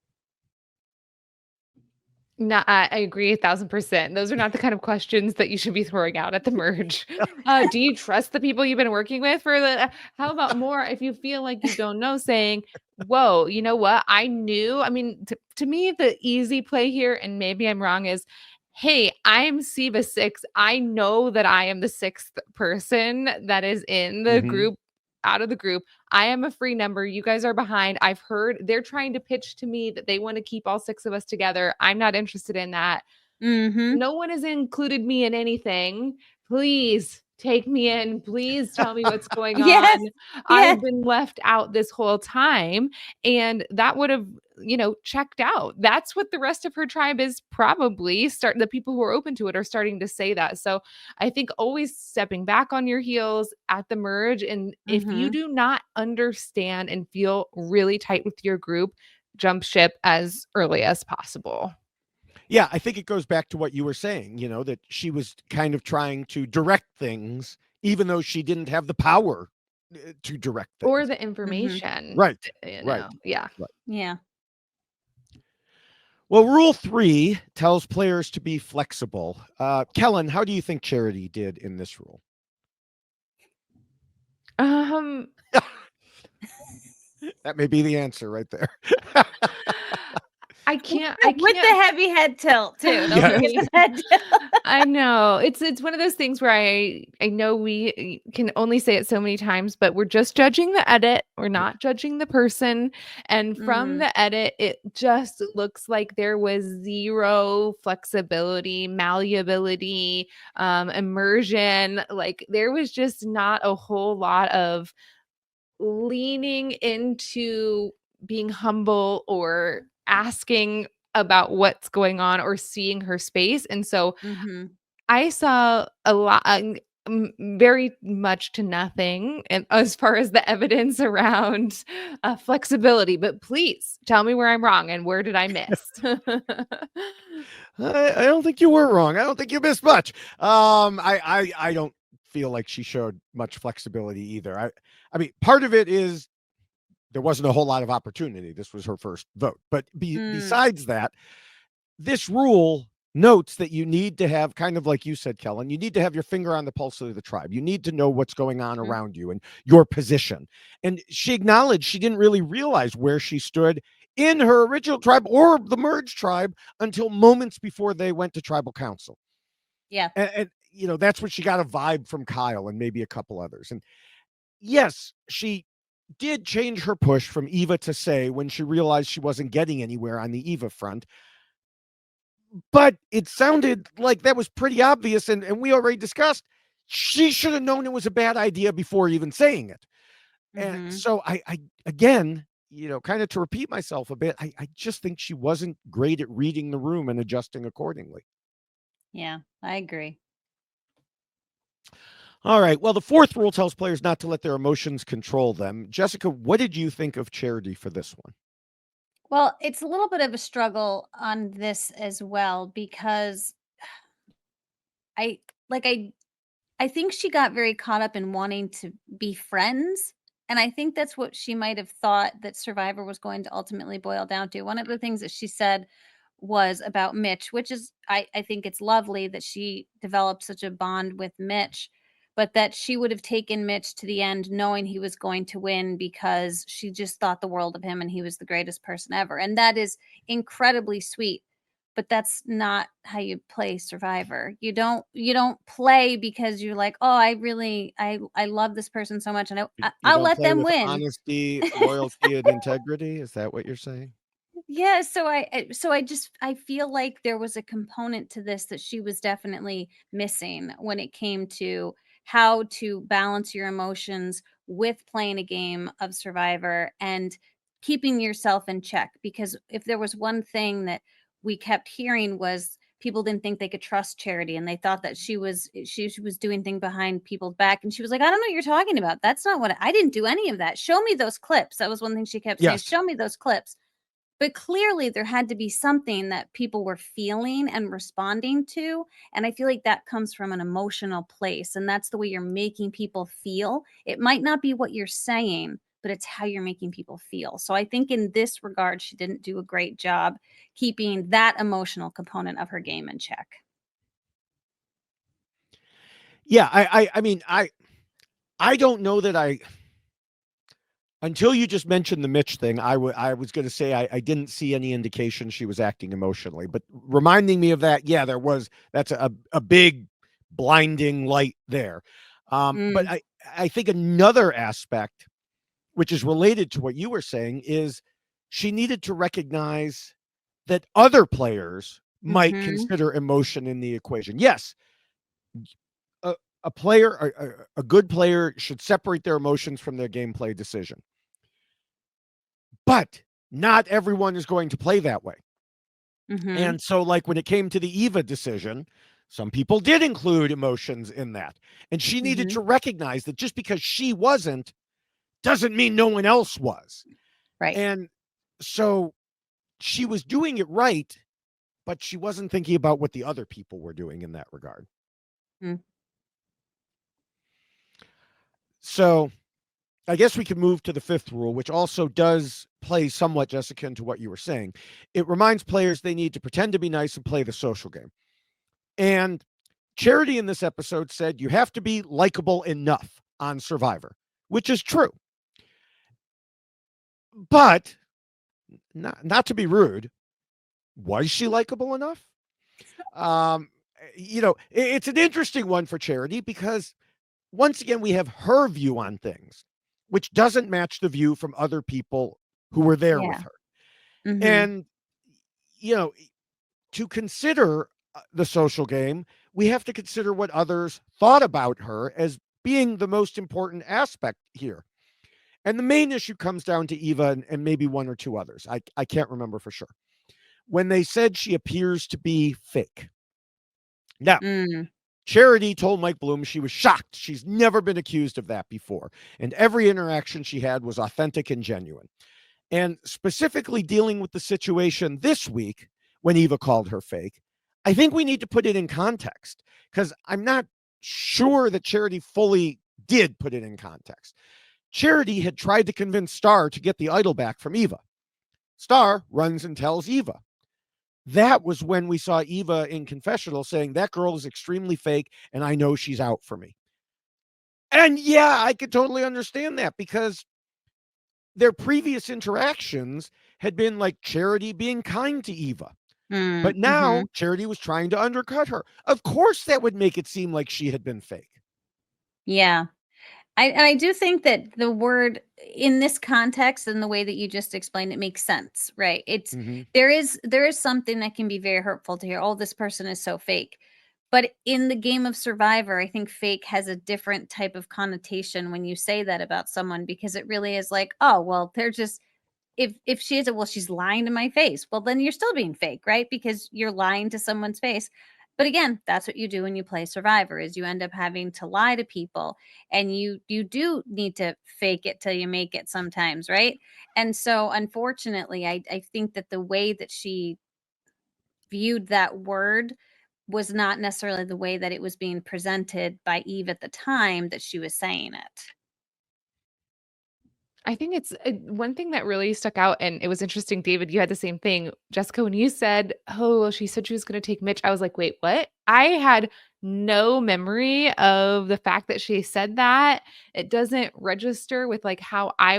No, I agree 1,000%. Those are not the kind of questions that you should be throwing out at the merge. Do you trust the people you've been working with for the how about more if you feel like you don't know, saying, whoa, you know what? I knew. I mean, to me, the easy play here, and maybe I'm wrong, is hey, I'm Siva 6. I know that I am the sixth person that is in the Mhm. group, out of the group. I am a free number. You guys are behind. I've heard they're trying to pitch to me that they want to keep all six of us together. I'm not interested in that. Mm-hmm. No one has included me in anything. Please take me in. Please tell me what's going Yes. on. Yes. I've been left out this whole time. And that would have, checked out. That's what the rest of her tribe is probably the people who are open to it are starting to say that. So I think always stepping back on your heels at the merge. And if you Mm-hmm. do not understand and feel really tight with your group, jump ship as early as possible. Yeah, I think it goes back to what you were saying, that she was kind of trying to direct things, even though she didn't have the power to direct Or things. the Mm-hmm. information, Right, right, yeah. right. Yeah. Well, rule 3 tells players to be flexible. Kellen, how do you think Charity did in this rule? Um, That may be the answer right there. I With the can't heavy head tilt too. Don't forget Yes. the head tilt. I know. It's one of those things where I know we can only say it so many times, but we're just judging the edit. We're not judging the person. And from Mm-hmm. the edit, it just looks like there was zero flexibility, malleability, immersion. Like there was just not a whole lot of leaning into being humble or asking about what's going on or seeing her space. And so Mm-hmm. I saw a lot, very much to nothing, and as far as the evidence around flexibility. But please tell me where I'm wrong and where did I miss? I don't think you were wrong. I don't think you missed much. I don't feel like she showed much flexibility either. I mean, part of it is there wasn't a whole lot of opportunity. This was her first vote. But besides that, this rule notes that you need to have, kind of like you said, Kellen, you need to have your finger on the pulse of the tribe. You need to know what's going on around you and your position. And she acknowledged she didn't really realize where she stood in her original tribe or the merged tribe until moments before they went to tribal council. Yeah. And that's when she got a vibe from Kyle and maybe a couple others. And yes, she did change her push from Eva to Say when she realized she wasn't getting anywhere on the Eva front. But it sounded like that was pretty obvious, and we already discussed she should have known it was a bad idea before even saying it. And Mm-hmm. so I again, kind of to repeat myself a bit, I just think she wasn't great at reading the room and adjusting accordingly. Yeah, I agree. All right. Well, the fourth rule tells players not to let their emotions control them. Jessica, what did you think of Charity for this one? Well, it's a little bit of a struggle on this as well because I like I think she got very caught up in wanting to be friends. And I think that's what she might have thought that Survivor was going to ultimately boil down to. One of the things that she said was about Mitch, which is, I think it's lovely that she developed such a bond with Mitch, but that she would have taken Mitch to the end knowing he was going to win because she just thought the world of him and he was the greatest person ever. And that is incredibly sweet, but that's not how you play Survivor. You don't play because you're like, oh, I love this person so much and You I'll don't let play them with win. honesty, loyalty, and integrity. Is that what you're saying? Yeah, so I feel like there was a component to this that she was definitely missing when it came to how to balance your emotions with playing a game of Survivor and keeping yourself in check. Because if there was one thing that we kept hearing was people didn't think they could trust Charity and they thought that she was doing things behind people's back, and she was like, I don't know what you're talking about. That's not what I didn't do any of that. Show me those clips. That was one thing she kept saying. Yes. Show me those clips. But clearly there had to be something that people were feeling and responding to. And I feel like that comes from an emotional place. And that's the way you're making people feel. It might not be what you're saying, but it's how you're making people feel. So I think in this regard, she didn't do a great job keeping that emotional component of her game in check. Yeah, I mean, I don't know that until you just mentioned the Mitch thing, I was going to say I didn't see any indication she was acting emotionally, but reminding me of that, yeah, that's a big blinding light there. But Mm, I think another aspect, which is related to what you were saying, is she needed to recognize that other players might mm-hmm. consider emotion in the equation. Yes, a, a player, a good player should separate their emotions from their gameplay decision. But not everyone is going to play that way. Mm-hmm. And so, like when it came to the Eva decision, some people did include emotions in that. And she needed Mm-hmm. to recognize that just because she wasn't doesn't mean no one else was. Right. And so she was doing it right, but she wasn't thinking about what the other people were doing in that regard. Mm. So I guess we can move to the fifth rule, which also does play somewhat, Jessica, into what you were saying. It reminds players they need to pretend to be nice and play the social game. And Charity in this episode said you have to be likable enough on Survivor, which is true. But not to be rude, was she likable enough? Um, it's an interesting one for Charity because once again, we have her view on things, which doesn't match the view from other people who were there with Yeah. her. Mm-hmm. And, you know, to consider the social game, we have to consider what others thought about her as being the most important aspect here. And the main issue comes down to Eva and maybe one or two others. I can't remember for sure. When they said she appears to be fake. Now, Mm. Charity told Mike Bloom she was shocked. She's never been accused of that before. And every interaction she had was authentic and genuine. And specifically dealing with the situation this week when Eva called her fake, I think we need to put it in context because I'm not sure that Charity fully did put it in context. Charity had tried to convince Star to get the idol back from Eva. Star runs and tells Eva. That was when we saw Eva in confessional saying that girl is extremely fake and I know she's out for me. And yeah, I could totally understand that because their previous interactions had been like Charity being kind to Eva. Mm. But Mm-hmm. now Charity was trying to undercut her. Of course, that would make it seem like she had been fake. Yeah. I do think that the word in this context and the way that you just explained it makes sense, right? It's Mm-hmm. there is something that can be very hurtful to hear. Oh, this person is so fake. But in the game of Survivor, I think fake has a different type of connotation when you say that about someone because it really is like, oh, well, they're just if she is a well, she's lying to my face. Well, then you're still being fake, right? Because you're lying to someone's face. But again, that's what you do when you play Survivor is you end up having to lie to people and you do need to fake it till you make it sometimes, right? And so unfortunately, I think that the way that she viewed that word was not necessarily the way that it was being presented by Eve at the time that she was saying it. I think it's one thing that really stuck out, and it was interesting, David, you had the same thing. Jessica, when you said, "Oh, well, she said she was gonna take Mitch," I was like, "Wait, what?" I had no memory of the fact that she said that. It doesn't register with, like, how I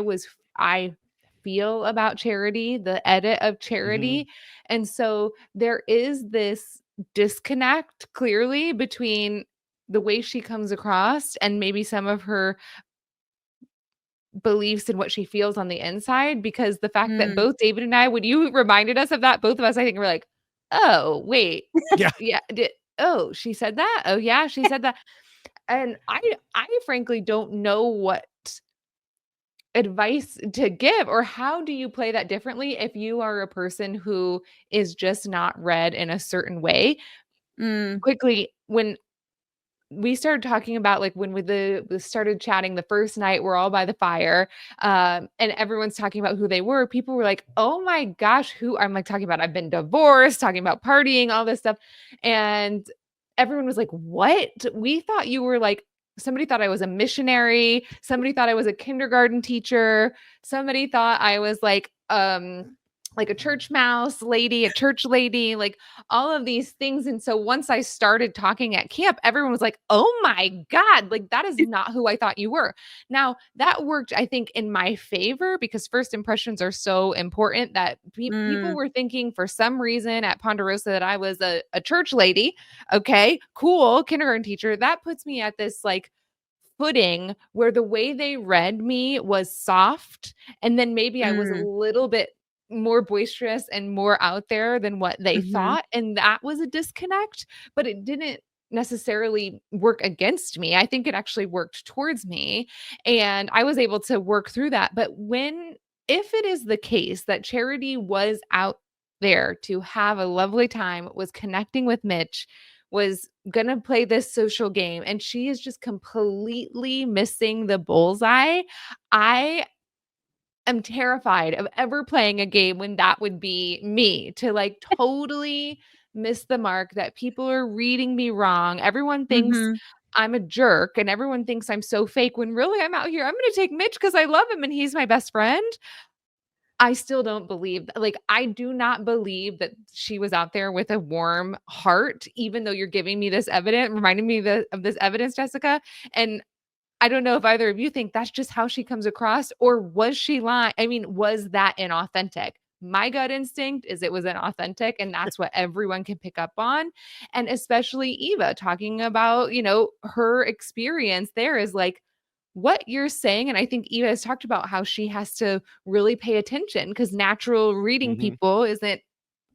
feel about Charity, the edit of Mm-hmm. Charity, and so there is this disconnect clearly between the way she comes across and maybe some of her beliefs and what she feels on the inside because the fact that Mm. both David and I when you reminded us of that, both of us, I think were like, "Oh, wait. Yeah. Yeah, oh, she said that? Oh, yeah, she said that." And I frankly don't know what advice to give or how do you play that differently if you are a person who is just not read in a certain way. Mm. Quickly, when we started talking about like when we started chatting the first night, we're all by the fire, and everyone's talking about who they were. People were like, "Oh my gosh, who?" I'm like talking about I've been divorced, talking about partying, all this stuff, and everyone was like, "What? We thought you were like." Somebody thought I was a missionary. Somebody thought I was a kindergarten teacher. Somebody thought I was like a church mouse lady, a church lady, like all of these things. And so once I started talking at camp, everyone was like, "Oh my God, like that is not who I thought you were." Now, that worked, I think, in my favor because first impressions are so important that people Mm, were thinking for some reason at Ponderosa that I was a church lady. Okay, cool, kindergarten teacher. That puts me at this like footing where the way they read me was soft and then maybe I was a mm, little bit more boisterous and more out there than what they mhm, thought, and that was a disconnect, but it didn't necessarily work against me. I think it actually worked towards me, and I was able to work through that. But when if it is the case that Charity was out there to have a lovely time, was connecting with Mitch, was gonna play this social game, and she is just completely missing the bullseye, I am terrified of ever playing a game when that would be me, to, like, totally miss the mark, that people are reading me wrong. Everyone thinks mhm. I'm a jerk, and everyone thinks I'm so fake when really I'm out here, I'm gonna take Mitch because I love him and he's my best friend. I still don't believe like, I do not believe that she was out there with a warm heart, even though you're giving me this evidence, reminding me of this evidence, Jessica, and I don't know if either of you think that's just how she comes across, or was she lying? I mean, was that inauthentic? My gut instinct is it was inauthentic, and that's what everyone can pick up on. And especially Eva talking about, her experience there is like what you're saying. And I think Eva has talked about how she has to really pay attention because natural reading Mhm. people isn't,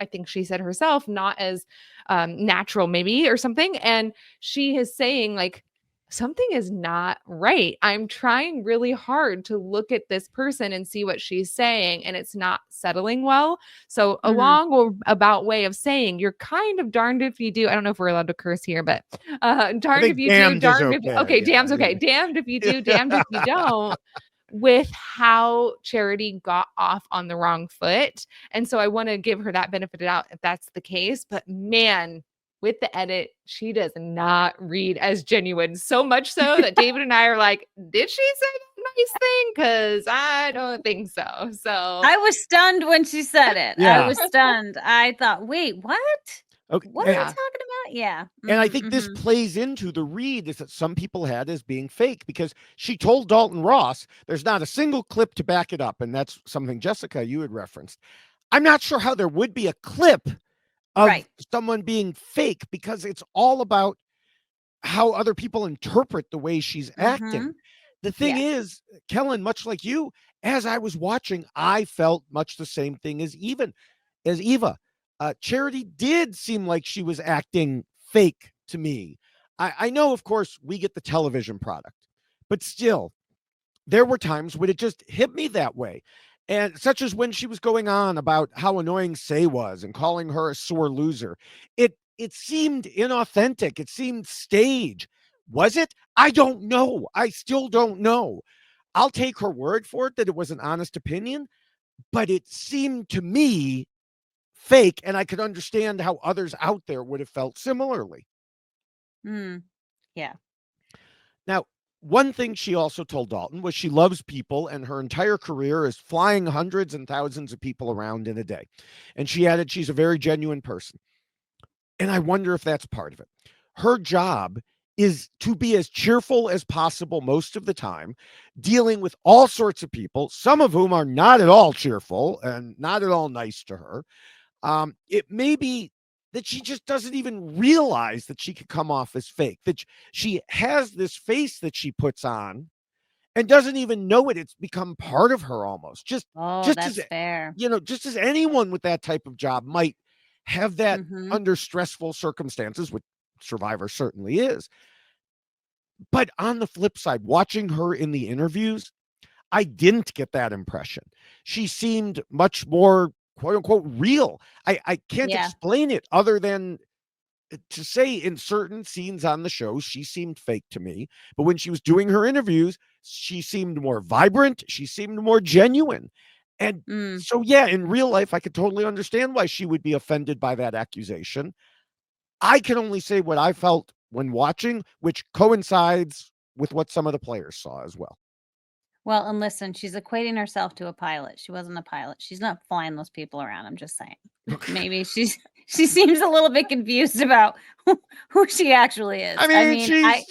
I think she said herself, not as natural, maybe, or something. And she is saying, like, something is not right. I'm trying really hard to look at this person and see what she's saying, and it's not settling well. So, a Mhm. long or about way of saying you're kind of darned if you do. I don't know if we're allowed to curse here, but I darned if think you do, damned is darned if okay. okay, Yeah, damn's okay. Damned if you do, damned if you don't. With how Charity got off on the wrong foot. And so I want to give her that benefit of the doubt if that's the case. But man, with the edit, she does not read as genuine. So much so that David and I are like, did she say that nice thing? Because I don't think so. So I was stunned when she said it. I yeah. was stunned. I thought, "Wait, what? Okay. What are we yeah. talking about?" Yeah. And I Mhm, think this mhm. plays into the read is that some people had as being fake because she told Dalton Ross there's not a single clip to back it up. And that's something, Jessica, you had referenced. I'm not sure how there would be a clip of Right. someone being fake because it's all about how other people interpret the way she's acting. Mhm. The thing Yes. is, Kellen, much like you, as I was watching, I felt much the same thing as Eva. Charity did seem like she was acting fake to me. I know, of course, we get the television product, but still, there were times when it just hit me that way. And such as when she was going on about how annoying Say was and calling her a sore loser. It seemed inauthentic. It seemed stage. Was it? I don't know. I still don't know. I'll take her word for it that it was an honest opinion, but it seemed to me fake, and I could understand how others out there would have felt similarly. Mm. Yeah. Now, one thing she also told Dalton was she loves people and her entire career is flying hundreds and thousands of people around in a day. And she added she's a very genuine person. And I wonder if that's part of it. Her job is to be as cheerful as possible most of the time, dealing with all sorts of people, some of whom are not at all cheerful and not at all nice to her. It may be that she just doesn't even realize that she could come off as fake, that she has this face that she puts on and doesn't even know it. It's become part of her almost. Oh, Just as that's fair. just as anyone with that type of job might have that Mhm. under stressful circumstances, which Survivor certainly is. But on the flip side, watching her in the interviews, I didn't get that impression. She seemed much more quote unquote real. I can't Yeah. explain it other than to say in certain scenes on the show, she seemed fake to me. But when she was doing her interviews, she seemed more vibrant. She seemed more genuine. And Mm. so, yeah, in real life, I could totally understand why she would be offended by that accusation. I can only say what I felt when watching, which coincides with what some of the players saw as well. Well, and listen, she's equating herself to a pilot. She wasn't a pilot. She's not flying those people around. I'm just saying. Maybe she seems a little bit confused about who she actually is. I I mean, mean, she's,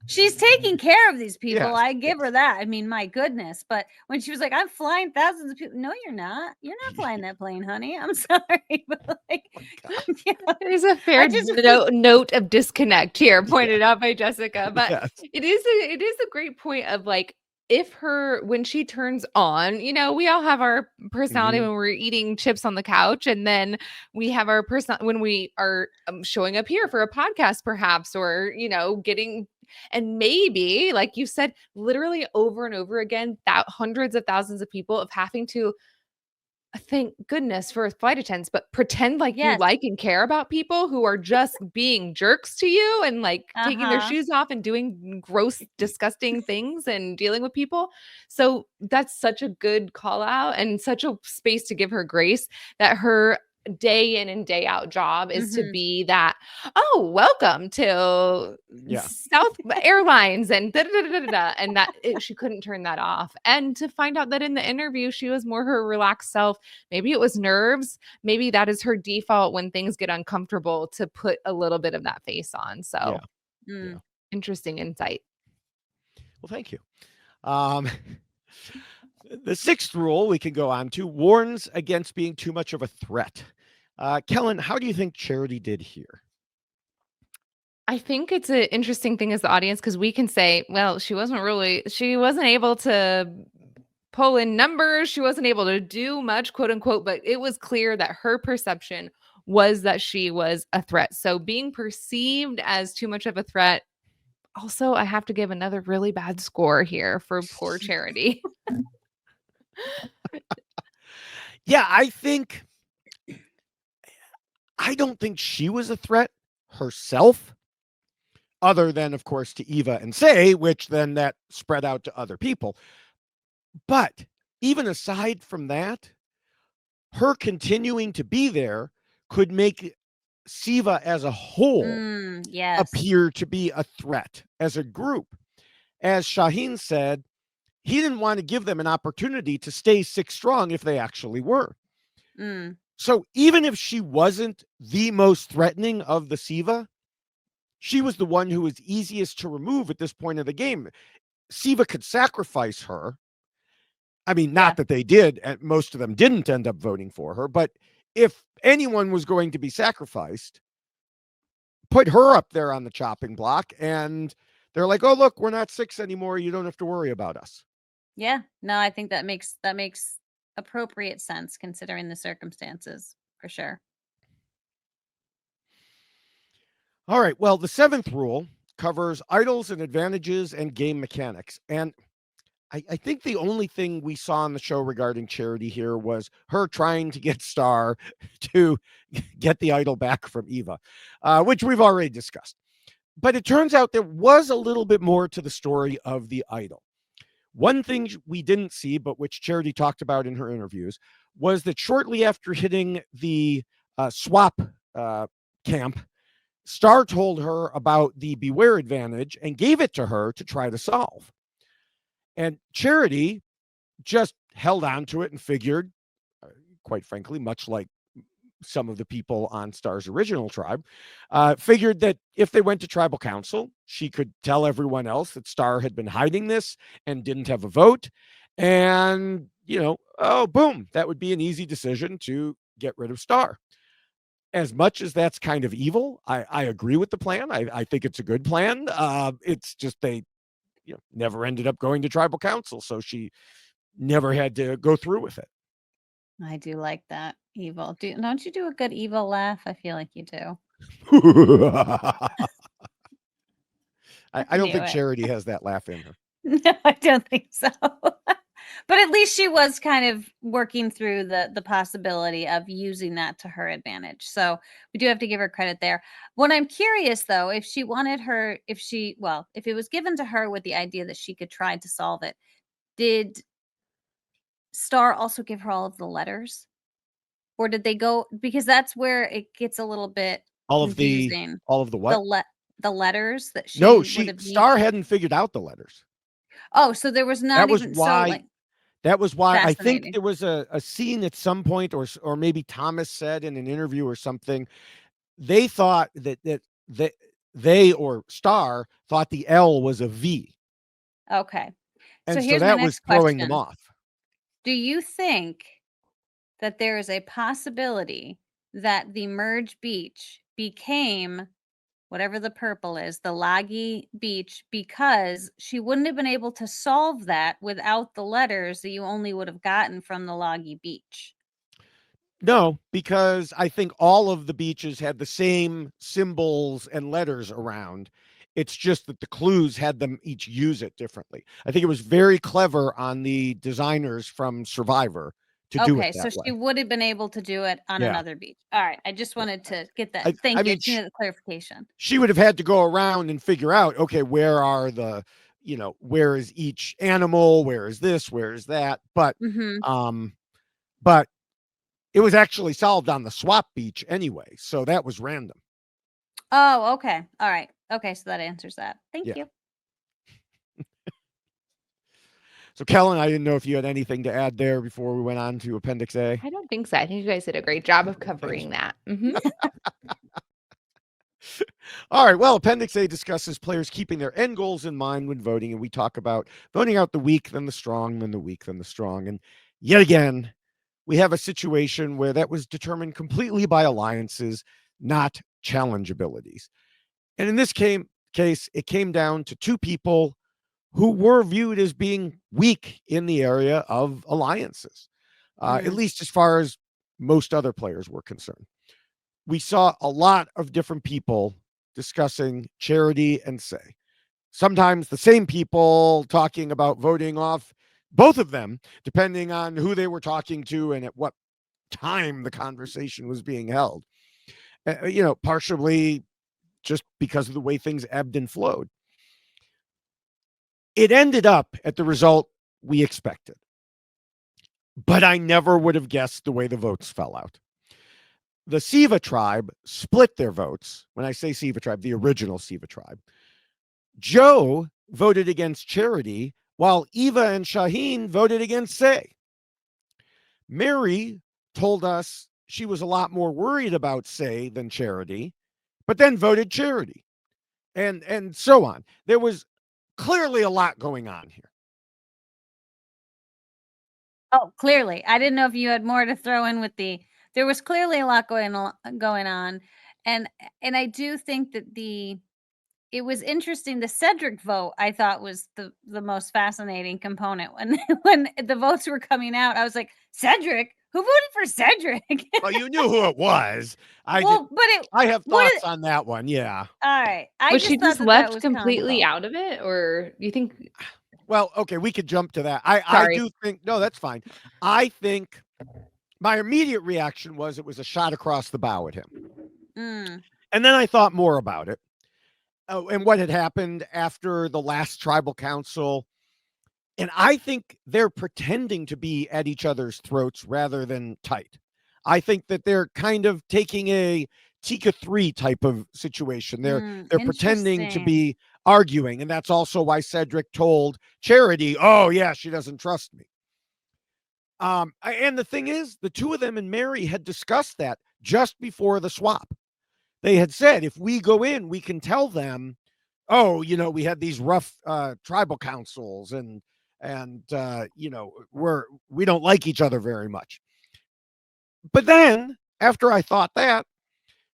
she's taking care of these people. yes, I give yes. her that. I mean, my goodness. But when she was like, I'm flying thousands of people. No, you're not. You're not flying that plane, honey. I'm sorry. But like, yeah, There's a fair I just note of disconnect here pointed out by Jessica, but Yes. it is a great point of like when she turns on, we all have our personality Mhm. when we're eating chips on the couch, and then we have our person when we are showing up here for a podcast, perhaps, or getting. And maybe, like you said, literally over and over again, that hundreds of thousands of people of having to thank goodness for flight attendants, but pretend like you yes. like and care about people who are just being jerks to you and like taking their Uh-huh. shoes off and doing gross, disgusting things and dealing with people. So that's such a good call out and such a space to give her grace that her day in and day out job is to Mhm. be that, oh, welcome to Yeah. South Airlines and da, da, da, da, da, da, and that she couldn't turn that off. And to find out that in the interview she was more her relaxed self. Maybe it was nerves. Maybe that is her default when things get uncomfortable to put a little bit of that face on. So Yeah. Mm. Yeah. interesting insight. Well, thank you. The sixth rule we can go on to warns against being too much of a threat. Kellen, how do you think Charity did here? I think it's an interesting thing as the audience because we can say, well, she wasn't able to pull in numbers. She wasn't able to do much, quote unquote, but it was clear that her perception was that she was a threat. So being perceived as too much of a threat. Also, I have to give another really bad score here for poor Charity. Yeah, I don't think she was a threat herself, other than, of course, to Eva and Say, which then that spread out to other people. But even aside from that, her continuing to be there could make Siva as a whole Yes. appear to be a threat as a group. As Shaheen said, he didn't want to give them an opportunity to stay six strong if they actually were. Mm. So even if she wasn't the most threatening of the Siva, she was the one who was easiest to remove at this point of the game. Siva could sacrifice her. I mean, not that they did, and most of them didn't end up voting for her, but if anyone was going to be sacrificed, put her up there on the chopping block, and they're like, oh, look, we're not six anymore. You don't have to worry about us. Yeah. No, I think that makes appropriate sense considering the circumstances for sure. All right. Well, the seventh rule covers idols and advantages and game mechanics. And I think the only thing we saw on the show regarding Charity here was her trying to get Star to get the idol back from Eva, which we've already discussed. But it turns out there was a little bit more to the story of the idol. One thing we didn't see, but which Charity talked about in her interviews, was that shortly after hitting the swap camp, Star told her about the Beware advantage and gave it to her to try to solve. And Charity just held on to it and figured, quite frankly, much like some of the people on Star's original tribe, figured that if they went to tribal council, she could tell everyone else that Star had been hiding this and didn't have a vote. And, oh, boom, that would be an easy decision to get rid of Star. As much as that's kind of evil, I agree with the plan. I think it's a good plan. It's just they never ended up going to tribal council, so she never had to go through with it. I do like that evil. Don't you do a good evil laugh? I feel like you do. I don't think it. Charity has that laugh in her. No, I don't think so. But at least she was kind of working through the possibility of using that to her advantage. So we do have to give her credit there. What I'm curious though, if she wanted her, if it was given to her with the idea that she could try to solve it, did Star also give her all of the letters? Or did they go, because that's where it gets a little bit All of the confusing. what? The letters that No, she would have Star hadn't figured out the letters. Oh, so there was not That was even why That was why I think fascinating. there was a scene at some point, or maybe Thomas said in an interview or something, they thought that they or Star thought the L was a V. Okay. So And so here's my that was next throwing them question. off. Do you think that there is a possibility that the merge beach became whatever the purple is, the Laggy Beach, because she wouldn't have been able to solve that without the letters that you only would have gotten from the Laggy Beach? No, because I think all of the beaches had the same symbols and letters around. It's just that the clues had them each use it differently. I think it was very clever on the designers from Survivor to do it Okay, so that she way. would have been able to do it on Yeah. another beach. All right, I just wanted to get that. I Thank you. I mean, just needed the clarification. she would have had to go around and figure out, okay, where are the, where is each animal? Where is this? Where is that? But, Mhm. but it was actually solved on the swap beach anyway. So that was random. Oh, okay. All right. Okay, so that answers that. Thank Yeah. you. So Kellen, I didn't know if you had anything to add there before we went on to Appendix A. I don't think so. I think you guys did a great job of covering that. All right. Well, Appendix A discusses players keeping their end goals in mind when voting, and we talk about voting out the weak, then the strong, then the weak, then the strong. And yet again, we have a situation where that was determined completely by alliances, not challenge abilities. And in this case, it came down to two people who were viewed as being weak in the area of alliances, at least as far as most other players were concerned. We saw a lot of different people discussing Charity and Say. Sometimes the same people talking about voting off both of them, depending on who they were talking to and at what time the conversation was being held. Partially just because of the way things ebbed and flowed. It ended up at the result we expected, but I never would have guessed the way the votes fell out. The Siva tribe split their votes. When I say Siva tribe, the original Siva tribe. Joe voted against Charity, while Eva and Shaheen voted against Say. Mary told us she was a lot more worried about Say than Charity, but then voted Charity, and so on. There was clearly a lot going on here. Oh, clearly. I didn't know if you had more to throw in with there was clearly a lot going on. And I do think that it was interesting. The Cedric vote, I thought, was the most fascinating component. When the votes were coming out, I was like, Cedric? Who voted for Cedric? Well, you knew who it was. I have thoughts on that one. Yeah. All right. I Was just she thought just that that left was completely comical. out of it, or do you think? Well, okay, we could jump to that. I Sorry. do think, no, that's fine. I think my immediate reaction was it was a shot across the bow at him. And then I thought more about it. Oh, and what had happened after the last tribal council. And I think they're pretending to be at each other's throats rather than tight. I think that they're kind of taking a Tika 3 type of situation. They're pretending to Interesting. be arguing. And that's also why Cedric told Charity, oh, yeah, she doesn't trust me. And the thing is, the two of them and Mary had discussed that just before the swap. They had said, if we go in, we can tell them, oh, we had these rough tribal councils and we don't like each other very much. But then after I thought that,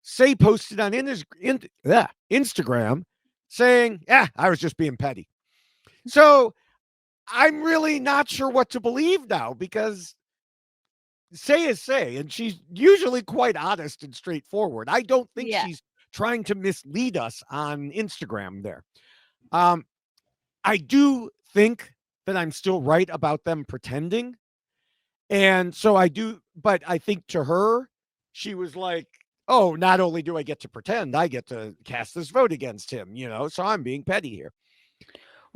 Say posted on Instagram saying, yeah, I was just being petty. So I'm really not sure what to believe now, because Say is Say, and she's usually quite honest and straightforward. I don't think she's trying to mislead us on Instagram there. I do think that I'm still right about them pretending. And so I do, but I think to her, she was like, oh, not only do I get to pretend, I get to cast this vote against him, so I'm being petty here.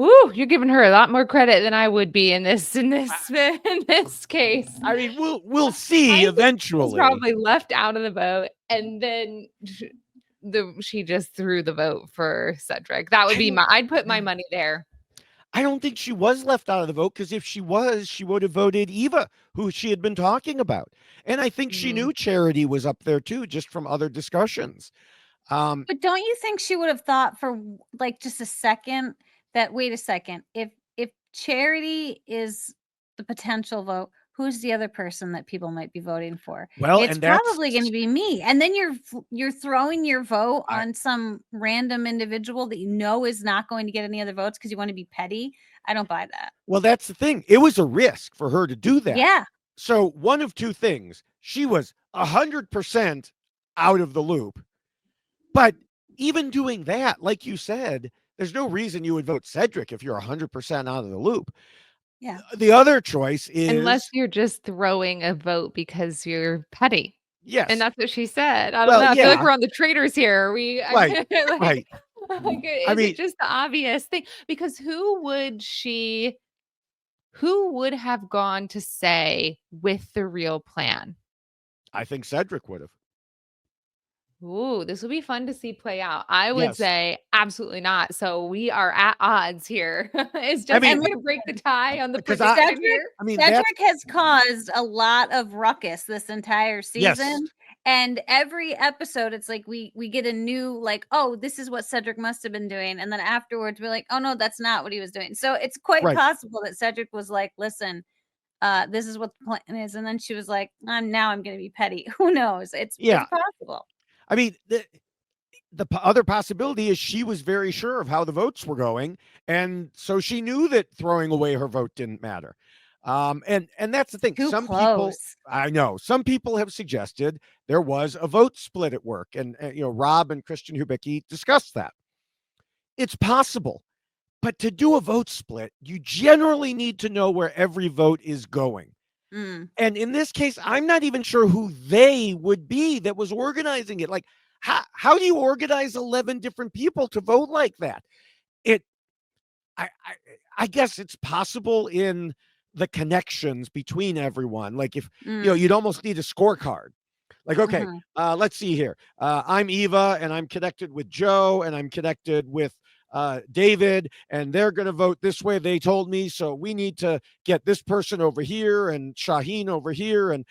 Ooh, you're giving her a lot more credit than I would be in this in this case. I mean, we'll see Was eventually. probably left out of the vote, and then she just threw the vote for Cedric. That would be I'd put my money there. I don't think she was left out of the vote, because if she was, she would have voted Eva, who she had been talking about. And I think she knew Charity was up there too, just from other discussions. But don't you think she would have thought for like just a second that, wait a second, if Charity is the potential vote, who's the other person that people might be voting for? Well, It's and that's probably going to be me. And then you're throwing your vote I- on some random individual that you know is not going to get any other votes because you want to be petty. I don't buy that. Well, that's the thing. It was a risk for her to do that. Yeah. So one of two things: she was 100% out of the loop. But even doing that, like you said, there's no reason you would vote Cedric if you're 100% out of the loop. Yeah. The other choice is, unless you're just throwing a vote because you're petty. yes, And that's what she said. I don't Well, know. I feel like yeah. we're on the traitors here. Right, Like, right. like, I is mean- it just the obvious thing? Because who would have gone to say with the real plan? I think Cedric would have. Ooh, this will be fun to see play out. I would Yes. say absolutely not. So we are at odds here. It's just mean- going to break the tie on the Because prediction here. I mean, that's Cedric has caused a lot of ruckus this entire season. Yes. And every episode, it's like we get a new, like, oh, this is what Cedric must have been doing. And then afterwards, we're like, oh, no, that's not what he was doing. So it's quite Right. possible that Cedric was like, listen, this is what the plan is. And then she was like, I'm going to be petty. Who knows? It's possible. I mean, the other possibility is she was very sure of how the votes were going, and so she knew that throwing away her vote didn't matter. And that's the thing. Too Some close. people, I know, some people have suggested there was a vote split at work, and Rob and Christian Hubicki discussed that. It's possible, but to do a vote split, you generally need to know where every vote is going. Mm. And in this case, I'm not even sure who they would be that was organizing it. Like, how do you organize 11 different people to vote like that? I guess it's possible in the connections between everyone. Like if, you'd almost need a scorecard. Like, okay, let's see here. I'm Eva, and I'm connected with Joe, and I'm connected with David, and they're going to vote this way. They told me, so we need to get this person over here, and Shaheen over here, and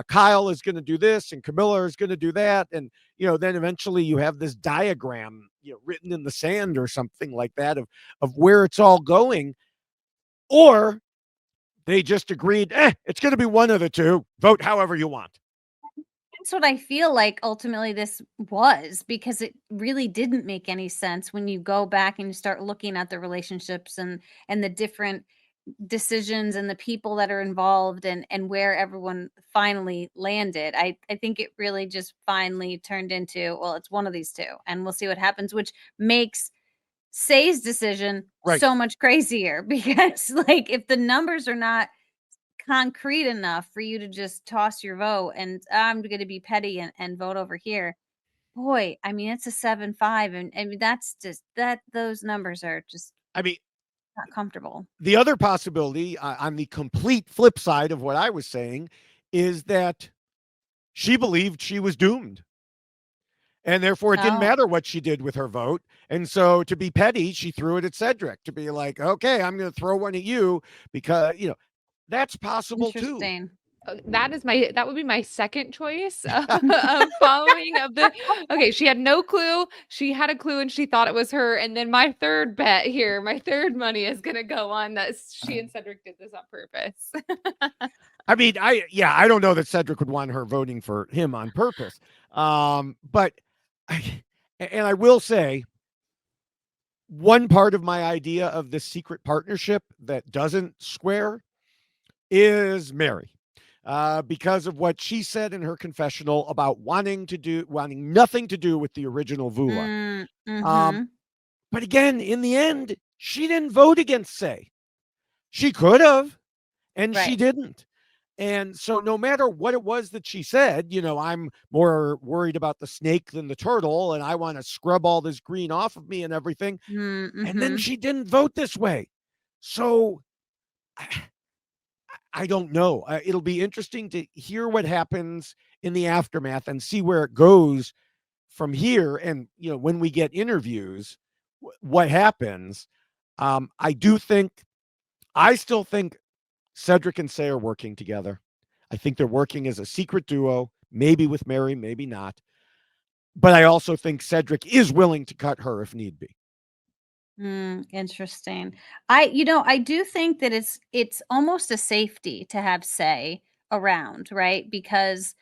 Kyle is going to do this, and Camilla is going to do that. And, then eventually you have this diagram, written in the sand or something like that of where it's all going. Or they just agreed, it's going to be one of the two. Vote however you want. That's what I feel like ultimately this was, because it really didn't make any sense when you go back and you start looking at the relationships and the different decisions and the people that are involved and where everyone finally landed. I think it really just finally turned into, well, it's one of these two, and we'll see what happens, which makes Say's decision so much crazier, because like if the numbers are not concrete enough for you to just toss your vote and I'm going to be petty and vote over here. Boy, I mean, it's a 7-5. And I mean, that's just those numbers are just, not comfortable. The other possibility on the complete flip side of what I was saying is that she believed she was doomed. And therefore it didn't matter what she did with her vote. And so to be petty, she threw it at Cedric to be like, okay, I'm going to throw one at you because, that's possible too. That would be my second choice of following of the. Okay, she had no clue. She had a clue and she thought it was her. And then my third bet here, my third money is going to go on that she and Cedric did this on purpose. I mean, I don't know that Cedric would want her voting for him on purpose. But I will say, one part of my idea of this secret partnership that doesn't square is Mary, because of what she said in her confessional about wanting nothing to do with the original Vula. But again, in the end, she didn't vote against Say. She could have, and she Right. didn't. And so no matter what it was that she said, I'm more worried about the snake than the turtle, and I want to scrub all this green off of me and everything. And then Mm-hmm. she didn't vote this way. So I don't know. It'll be interesting to hear what happens in the aftermath and see where it goes from here. And, when we get interviews, what happens. I still think Cedric and Say are working together. I think they're working as a secret duo, maybe with Mary, maybe not. But I also think Cedric is willing to cut her if need be. Interesting. I do think that it's almost a safety to have Say around, right? Because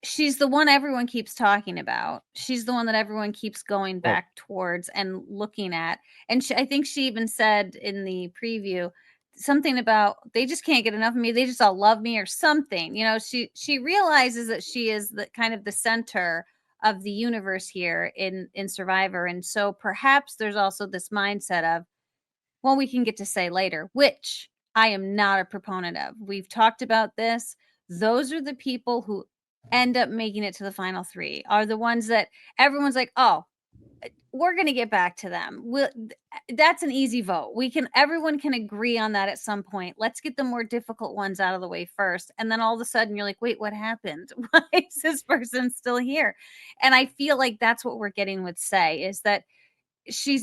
she's the one everyone keeps talking about. She's the one that everyone keeps going Right. back towards and looking at. And I think she even said in the preview something about they just can't get enough of me. They just all love me or something. She realizes that she is the kind of the center of the universe here in Survivor. And so perhaps there's also this mindset of, well, we can get to Say later, which I am not a proponent of. We've talked about this. Those are the people who end up making it to the final three, are the ones that everyone's like, oh, we're going to get back to them. That's an easy vote. Everyone can agree on that at some point. Let's get the more difficult ones out of the way first. And then all of a sudden you're like, wait, what happened? Why is this person still here? And I feel like that's what we're getting with Say, is that she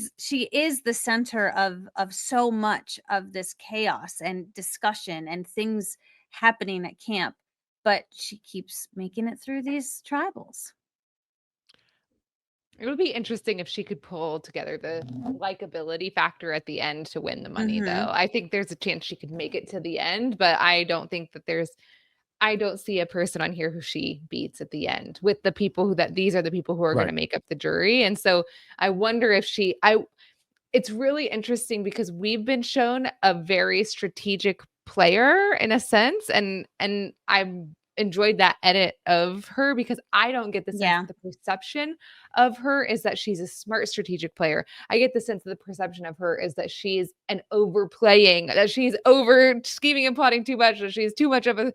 is the center of so much of this chaos and discussion and things happening at camp, but she keeps making it through these tribals. It would be interesting if she could pull together the likability factor at the end to win the money, though. Mm-hmm. I think there's a chance she could make it to the end, but I don't think that I don't see a person on here who she beats at the end with the people these are the people who are going Right. to make up the jury. And so I wonder if it's really interesting because we've been shown a very strategic player in a sense, and I've enjoyed that edit of her because I don't get the sense Yeah. that the perception of her is that she's a smart strategic player. I get the sense that the perception of her is that she's an overplaying, that she's over scheming and plotting too much, that she's too much of a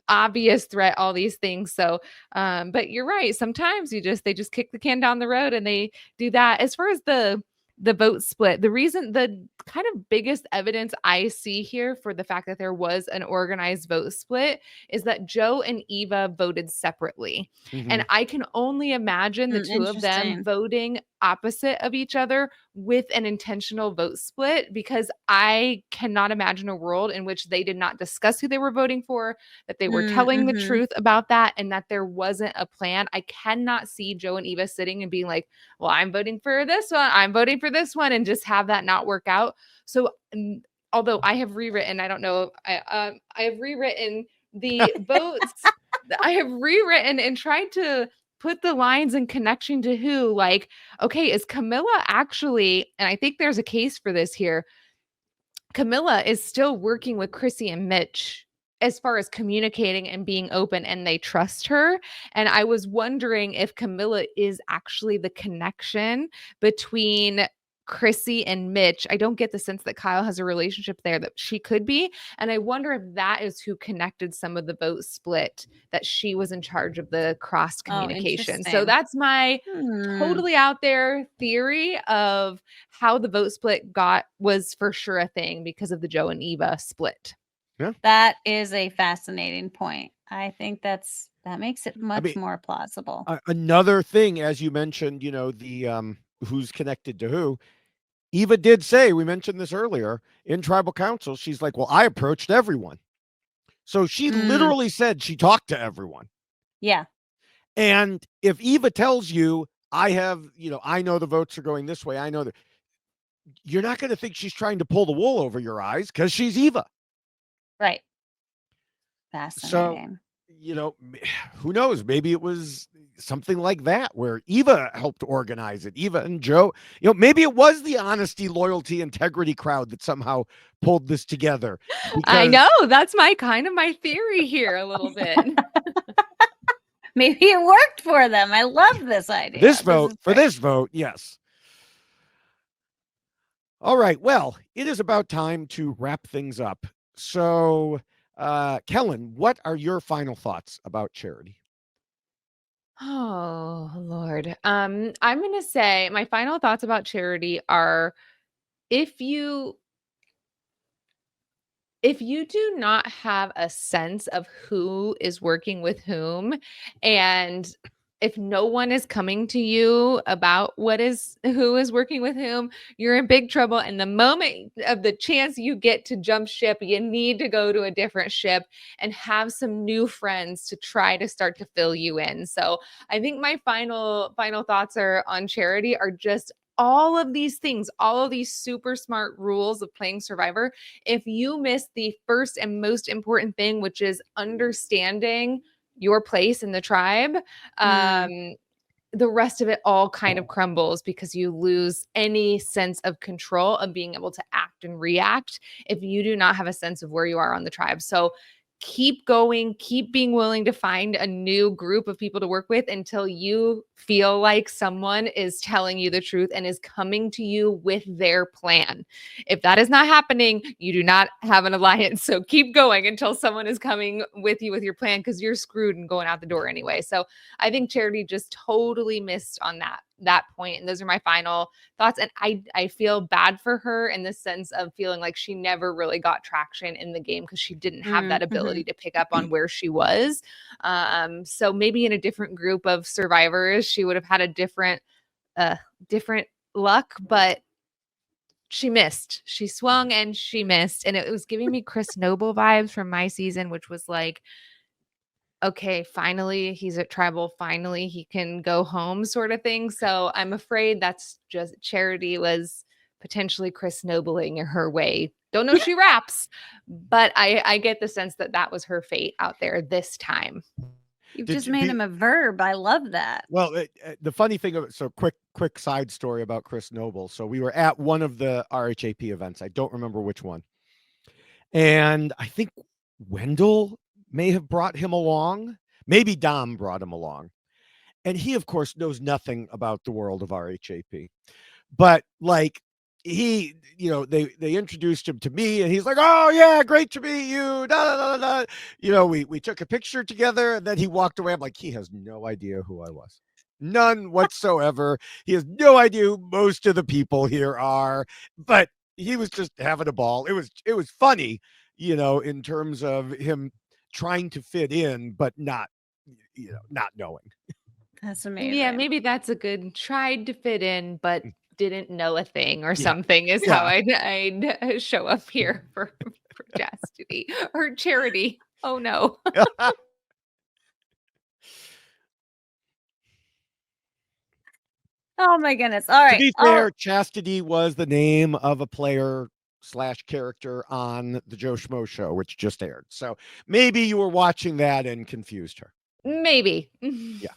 obvious threat, all these things. So but you're right, sometimes they just kick the can down the road and they do that. As far as the vote split, the kind of biggest evidence I see here for the fact that there was an organized vote split is that Joe and Eva voted separately. Mm-hmm. And I can only imagine the two of them Interesting. voting opposite of each other with an intentional vote split, because I cannot imagine a world in which they did not discuss who they were voting for, that they were telling the Mm-hmm. truth about that, and that there wasn't a plan. I cannot see Joe and Eva sitting and being like, well, I'm voting for this one, I'm voting for this one, and just have that not work out. So although I have rewritten, I don't know, I have rewritten the votes. I have rewritten and tried to put the lines in connection to who, like, okay, is Camilla actually, and I think there's a case for this here, Camilla is still working with Chrissy and Mitch as far as communicating and being open, and they trust her. And I was wondering if Camilla is actually the connection between Chrissy and Mitch. I don't get the sense that Kyle has a relationship there, that she could be. And I wonder if that is who connected some of the vote split, that she was in charge of the cross Oh, communication. So interesting. that's my Hmm. totally out there theory of how the vote split was for sure a thing because of the Joe and Eva split. That is a fascinating point. I think that makes it I much mean, more plausible. another thing, as you mentioned, the who's connected to who. Eva did say, we mentioned this earlier, in tribal council, she's like, well, I approached everyone. So she Mm, literally said she talked to everyone. yeah. And if Eva tells you, I know the votes are going this way, I know that, you're not going to think she's trying to pull the wool over your eyes because she's Eva. Right. So, Fascinating. who knows? Maybe it was something like that where Eva helped organize it. Eva and Joe, maybe it was the honesty, loyalty, integrity crowd that somehow pulled this together. I Because know, that's my theory here a little bit. Maybe it worked for them. I love this idea. this This vote, is for great. this vote, yes. All right. Well, it is about time to wrap things up. So, Kellen, what are your final thoughts about Charity? Oh, Lord. I'm going to say my final thoughts about Charity are if you if you do not have a sense of who is working with whom, and if no one is coming to you about who is working with whom, you're in big trouble. And the moment of the chance you get to jump ship, you need to go to a different ship and have some new friends to try to start to fill you in. So I think my final thoughts are on Charity are just all of these things, all of these super smart rules of playing Survivor. If you miss the first and most important thing, which is understanding your place in the tribe, Mm, um, the rest of it all kind of crumbles because you lose any sense of control of being able to act and react if you do not have a sense of where you are on the tribe. So keep going, keep being willing to find a new group of people to work with until you feel like someone is telling you the truth and is coming to you with their plan. If that is not happening, you do not have an alliance. So keep going until someone is coming with you with your plan because you're screwed and going out the door anyway. So I think Charity just totally missed on that point. And those are my final thoughts. And I feel bad for her in the sense of feeling like she never really got traction in the game because she didn't have that ability mhm. to pick up on where she was. So maybe in a different group of survivors, she would have had a different luck, but she missed. She swung and she missed. And it was giving me Chris Noble vibes from my season, which was like, okay, finally he's at tribal, finally he can go home sort of thing. So I'm afraid that's just Charity was potentially Chris Nobling her way. Don't know if she raps, but I get the sense that that was her fate out there this time. You've Did just you made be him a verb. I love that. well? The funny thing of it, so quick side story about Chris Noble. So we were at one of the RHAP events. I don't remember which one, and I think Wendell may have brought him along. Maybe Dom brought him along, and he, of course, knows nothing about the world of RHAP. But like they introduced him to me, and he's like, "Oh yeah, great to meet you." Da, da, da, da. We took a picture together, and then he walked away. I'm like, he has no idea who I was. None whatsoever. He has no idea who most of the people here are, but he was just having a ball. It was funny, in terms of him trying to fit in, but not knowing. That's Yeah, amazing. maybe that's a good tried to fit in, but didn't know a thing or Yeah. something is how Yeah. I'd show up here for chastity or charity. Oh no. Oh my goodness. All To right. be Oh, fair, Chastity was the name of a player slash character on the Joe Schmo show, which just aired. So maybe you were watching that and confused her. Maybe. Yeah.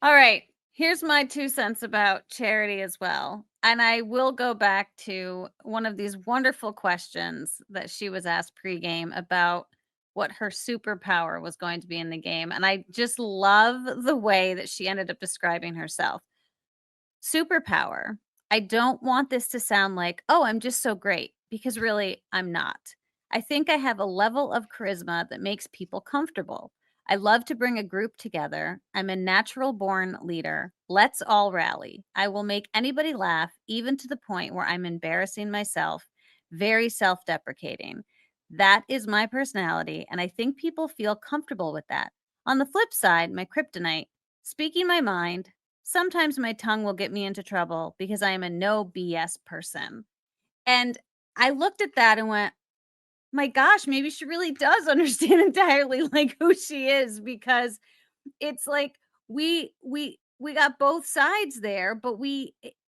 all right. Here's my 2 cents about charity as well. And I will go back to one of these wonderful questions that she was asked pregame about what her superpower was going to be in the game. And I just love the way that she ended up describing herself. Superpower. I don't want this to sound like, oh, I'm just so great, because really, I'm not. I think I have a level of charisma that makes people comfortable. I love to bring a group together. I'm a natural born leader. Let's all rally. I will make anybody laugh, even to the point where I'm embarrassing myself, very self deprecating. That is my personality, and I think people feel comfortable with that. On the flip side, my kryptonite, speaking my mind. Sometimes my tongue will get me into trouble because I am a no BS person. And I looked at that and went, my gosh, maybe she really does understand entirely like who she is, because it's like we got both sides there, but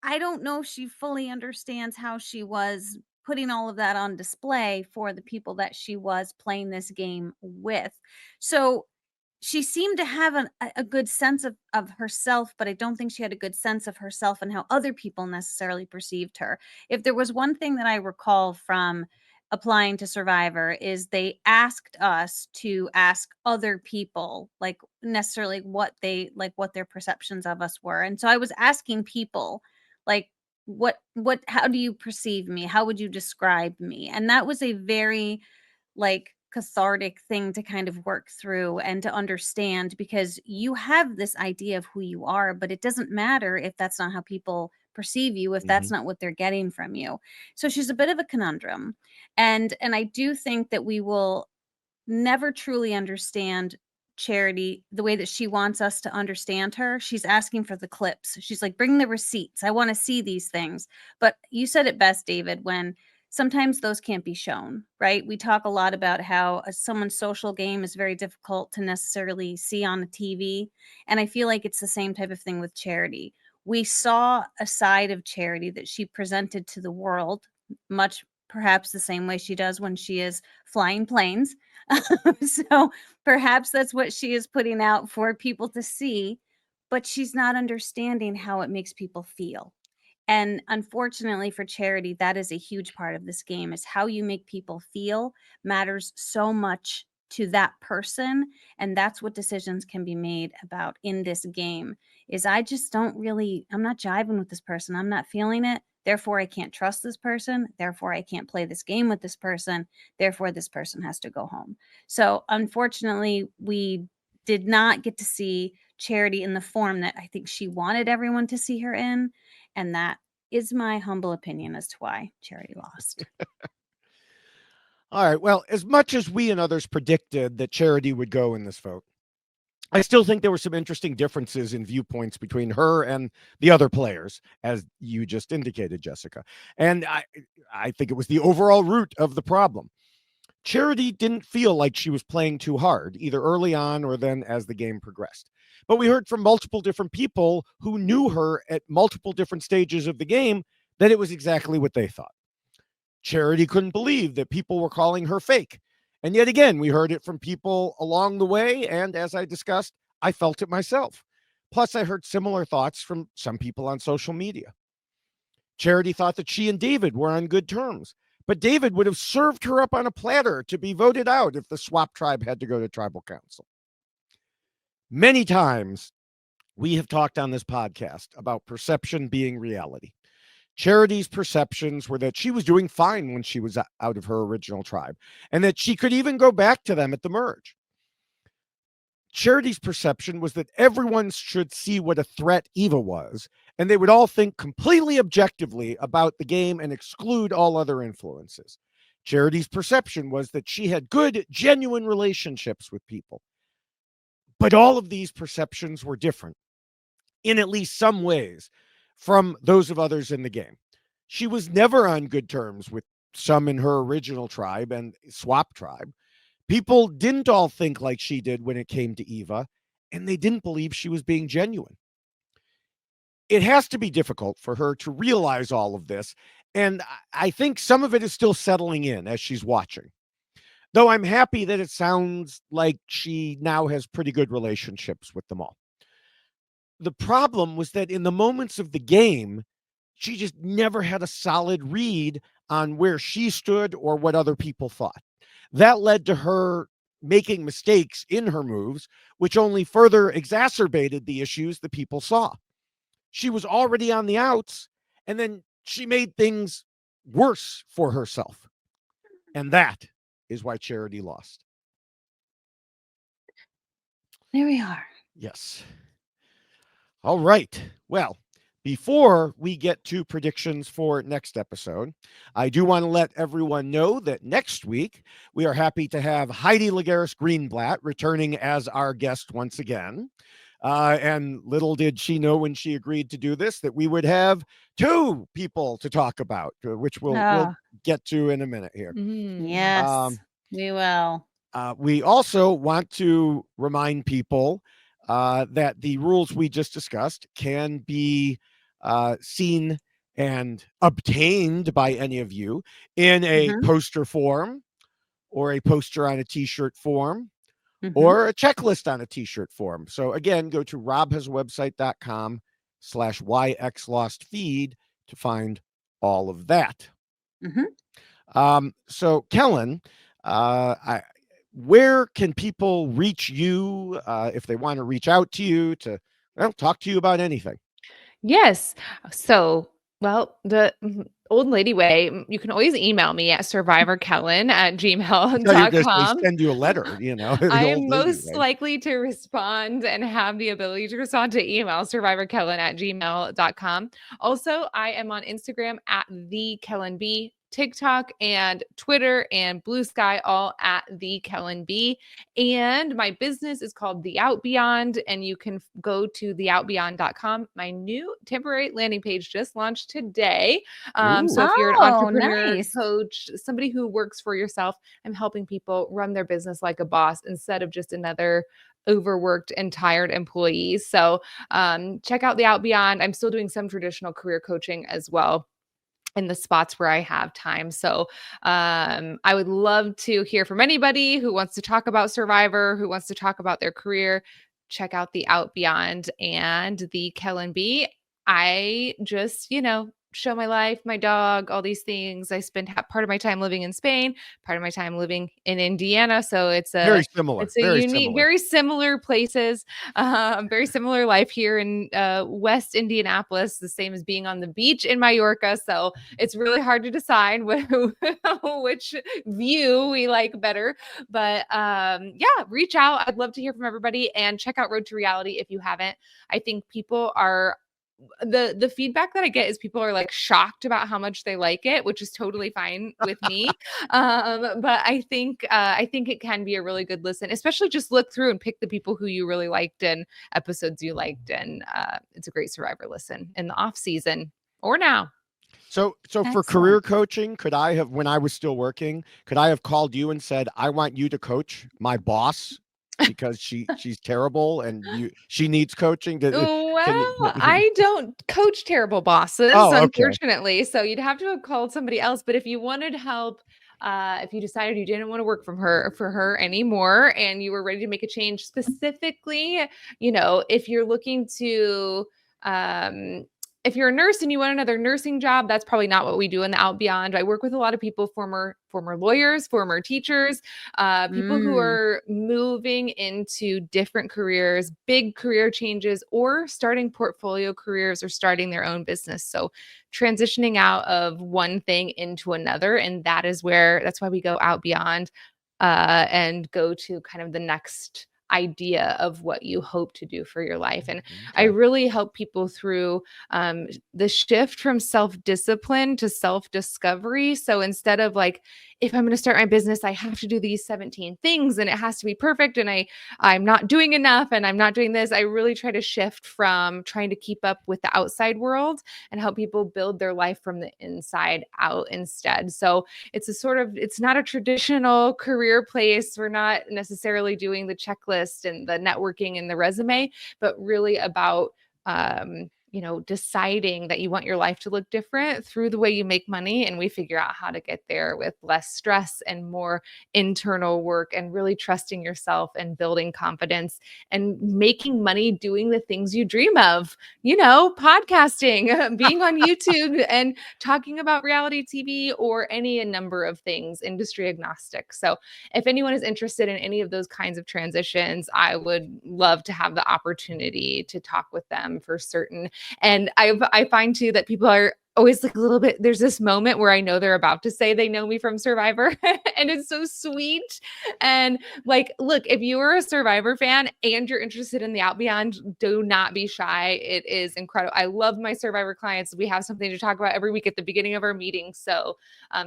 I don't know if she fully understands how she was putting all of that on display for the people that she was playing this game with. So she seemed to have a good sense of herself, but I don't think she had a good sense of herself and how other people necessarily perceived her. If there was one thing that I recall from applying to Survivor is they asked us to ask other people like necessarily what their perceptions of us were. And so I was asking people like what how do you perceive me? How would you describe me? And that was a very like cathartic thing to kind of work through and to understand because you have this idea of who you are, but it doesn't matter if that's not how people perceive you, if that's not what they're getting from you. So she's a bit of a conundrum. And I do think that we will never truly understand Charity the way that she wants us to understand her. She's asking for the clips. She's like, bring the receipts. I want to see these things. But you said it best, David, when sometimes those can't be shown, right? We talk a lot about how someone's social game is very difficult to necessarily see on the TV. And I feel like it's the same type of thing with Charity. We saw a side of Charity that she presented to the world, much perhaps the same way she does when she is flying planes. So perhaps that's what she is putting out for people to see, but she's not understanding how it makes people feel. And unfortunately for Charity, that is a huge part of this game is how you make people feel matters so much to that person. And that's what decisions can be made about in this game is I just don't really, I'm not jiving with this person. I'm not feeling it. Therefore, I can't trust this person. Therefore, I can't play this game with this person. Therefore, this person has to go home. So unfortunately, we did not get to see Charity in the form that I think she wanted everyone to see her in. And that is my humble opinion as to why Charity lost. All right. Well, as much as we and others predicted that Charity would go in this vote, I still think there were some interesting differences in viewpoints between her and the other players, as you just indicated, Jessica. And I think it was the overall root of the problem. Charity didn't feel like she was playing too hard, either early on or then as the game progressed. But we heard from multiple different people who knew her at multiple different stages of the game that it was exactly what they thought. Charity couldn't believe that people were calling her fake. And yet again, we heard it from people along the way. And as I discussed, I felt it myself. Plus, I heard similar thoughts from some people on social media. Charity thought that she and David were on good terms, but David would have served her up on a platter to be voted out if the swap tribe had to go to tribal council. Many times we have talked on this podcast about perception being reality. Charity's perceptions were that she was doing fine when she was out of her original tribe and that she could even go back to them at the merge. Charity's perception was that everyone should see what a threat Eva was, and they would all think completely objectively about the game and exclude all other influences. Charity's perception was that she had good, genuine relationships with people. But all of these perceptions were different in at least some ways from those of others in the game. She was never on good terms with some in her original tribe and swap tribe. People didn't all think like she did when it came to Eva, and they didn't believe she was being genuine. It has to be difficult for her to realize all of this, and I think some of it is still settling in as she's watching. Though I'm happy that it sounds like she now has pretty good relationships with them all. The problem was that in the moments of the game, she just never had a solid read on where she stood or what other people thought. That led to her making mistakes in her moves, which only further exacerbated the issues the people saw. She was already on the outs, and then she made things worse for herself. And that is why Charity lost. There we are. Yes. All right. Well, before we get to predictions for next episode, I do want to let everyone know that next week we are happy to have Heidi Lagares Greenblatt returning as our guest once again. And little did she know when she agreed to do this that we would have two people to talk about, which we'll get to in a minute here. Yes, we will. We also want to remind people that the rules we just discussed can be seen and obtained by any of you in a poster form or a poster on a t-shirt form or a checklist on a t-shirt form. So again, go to robhasawebsite.com/yxlostfeed to find all of that. So Kellen, where can people reach you if they want to reach out to you to talk to you about anything? Yes. So, well, the old lady way, you can always email me at I thought you were going to say survivorkellen@gmail.com. send you a letter, I the old am lady most way. likely to respond and have the ability to respond to email, survivorkellen@gmail.com. Also, I am on Instagram at the Kellen B, TikTok and Twitter and Blue Sky, all at the Kellen B. And my business is called The Out Beyond, and you can go to theoutbeyond.com. My new temporary landing page just launched today. So Ooh, if you're an Oh, entrepreneur, nice. coach, somebody who works for yourself, I'm helping people run their business like a boss instead of just another overworked and tired employee. So check out the Out Beyond. I'm still doing some traditional career coaching as well in the spots where I have time. So I would love to hear from anybody who wants to talk about Survivor, who wants to talk about their career. Check out the Out Beyond and the Kellen B. I just, show my life, my dog, all these things. I spend part of my time living in Spain, part of my time living in Indiana. So very similar, it's a very unique, similar. very similar places, very similar life here in West Indianapolis, the same as being on the beach in Mallorca. So it's really hard to decide which view we like better. But yeah, reach out. I'd love to hear from everybody and check out Road to Reality if you haven't. I think people are the feedback that I get is people are like shocked about how much they like it, which is totally fine with me. But I think it can be a really good listen, especially just look through and pick the people who you really liked and episodes you liked, and it's a great Survivor listen in the off season or now. So for Excellent. career coaching, could I have, when I was still working, could I have called you and said, I want you to coach my boss because she's terrible and she needs coaching? Can Well, you? I don't coach terrible bosses, Oh, okay. unfortunately. So you'd have to have called somebody else. But if you wanted help, if you decided you didn't want to work for her anymore, and you were ready to make a change, specifically, if you're looking to, um, if you're a nurse and you want another nursing job, that's probably not what we do in the Out Beyond. I work with a lot of people, former lawyers, former teachers, people who Mm. are moving into different careers, big career changes, or starting portfolio careers or starting their own business. So transitioning out of one thing into another. And that's why we go out beyond and go to kind of the next idea of what you hope to do for your life. And I Okay. really help people through the shift from self-discipline to self-discovery. So instead of like, if I'm going to start my business, I have to do these 17 things and it has to be perfect. And I'm not doing enough and I'm not doing this. I really try to shift from trying to keep up with the outside world and help people build their life from the inside out instead. So it's not a traditional career place. We're not necessarily doing the checklist and the networking and the resume, but really about deciding that you want your life to look different through the way you make money. And we figure out how to get there with less stress and more internal work and really trusting yourself and building confidence and making money doing the things you dream of, podcasting, being on YouTube and talking about reality TV or any number of things, industry agnostic. So if anyone is interested in any of those kinds of transitions, I would love to have the opportunity to talk with them for certain. And I find too that people are always like a little bit, there's this moment where I know they're about to say they know me from Survivor and it's so sweet. And like, look, if you are a Survivor fan and you're interested in the Out Beyond, do not be shy. It is incredible. I love my Survivor clients. We have something to talk about every week at the beginning of our meeting. So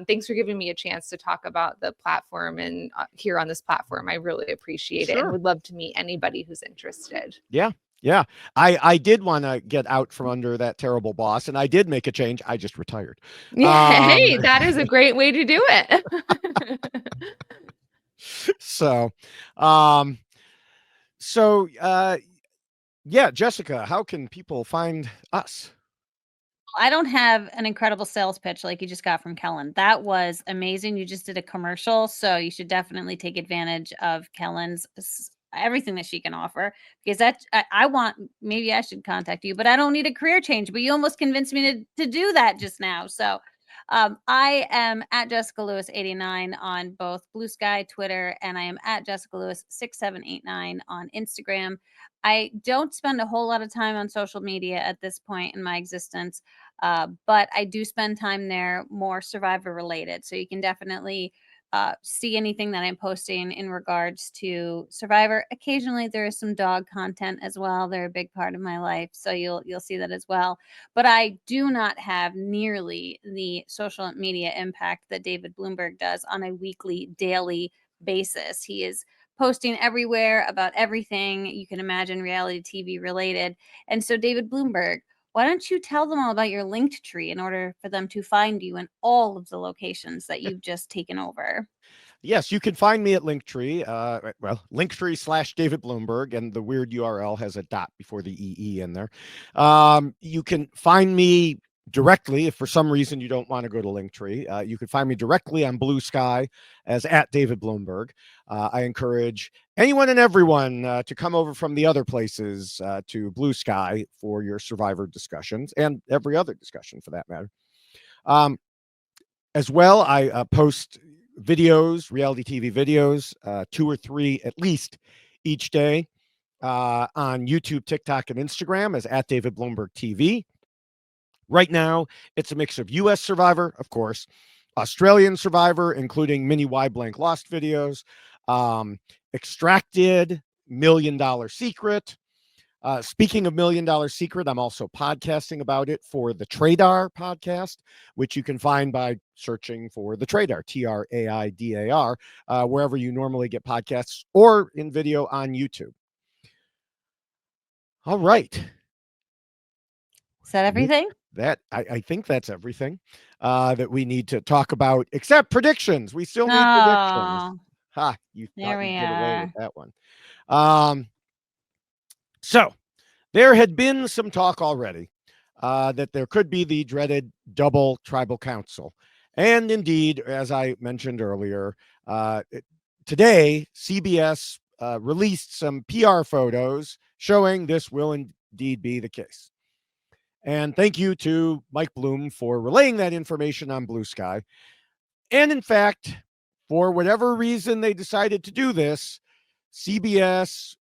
thanks for giving me a chance to talk about the platform and here on this platform. I really appreciate it and Sure. would love to meet anybody who's interested. Yeah. Yeah. I did want to get out from under that terrible boss and I did make a change. I just retired. Yeah, Um, hey, that is a great way to do it. so, um, so, yeah, Jessica, how can people find us? I don't have an incredible sales pitch like you just got from Kellen. That was amazing. You just did a commercial, so you should definitely take advantage of Kellen's everything that she can offer because I want, maybe I should contact you, but I don't need a career change, but you almost convinced me to do that just now. So I am at Jessica Lewis 89 on both Blue Sky, Twitter, and I am at Jessica Lewis 6789 on Instagram. I don't spend a whole lot of time on social media at this point in my existence, but I do spend time there more Survivor related. So you can definitely see anything that I'm posting in regards to Survivor. Occasionally, there is some dog content as well. They're a big part of my life, so you'll see that as well. But I do not have nearly the social media impact that David Bloomberg does on a weekly, daily basis. He is posting everywhere about everything you can imagine reality TV related. And so, David Bloomberg, why don't you tell them all about your linked tree in order for them to find you in all of the locations that you've just taken over? Yes, you can find me at Linktree. Linktree/David Bloomberg, and the weird URL has a dot before the EE in there. You can find me directly if for some reason you don't want to go to Linktree. You can find me directly on Blue Sky as at David Bloomberg. I encourage anyone and everyone to come over from the other places to Blue Sky for your Survivor discussions and every other discussion for that matter. As well, I post videos, reality TV videos, 2 or 3 at least each day on YouTube, TikTok, and Instagram as at David Bloomberg TV. Right now, it's a mix of U.S. Survivor, of course, Australian Survivor, including mini Why Blank Lost videos, Extracted, $1 Million Secret. Speaking of $1 Million Secret, I'm also podcasting about it for the Tradar podcast, which you can find by searching for the Tradar, Traidar, wherever you normally get podcasts or in video on YouTube. All right. Is that everything? I think that's everything that we need to talk about, except predictions. We still need predictions. Oh, Ha, you there thought we you'd get away with are. that one. So there had been some talk already that there could be the dreaded double tribal council. And indeed, as I mentioned earlier, today, CBS released some PR photos showing this will indeed be the case. And thank you to Mike Bloom for relaying that information on Blue Sky. And in fact, for whatever reason they decided to do this, CBS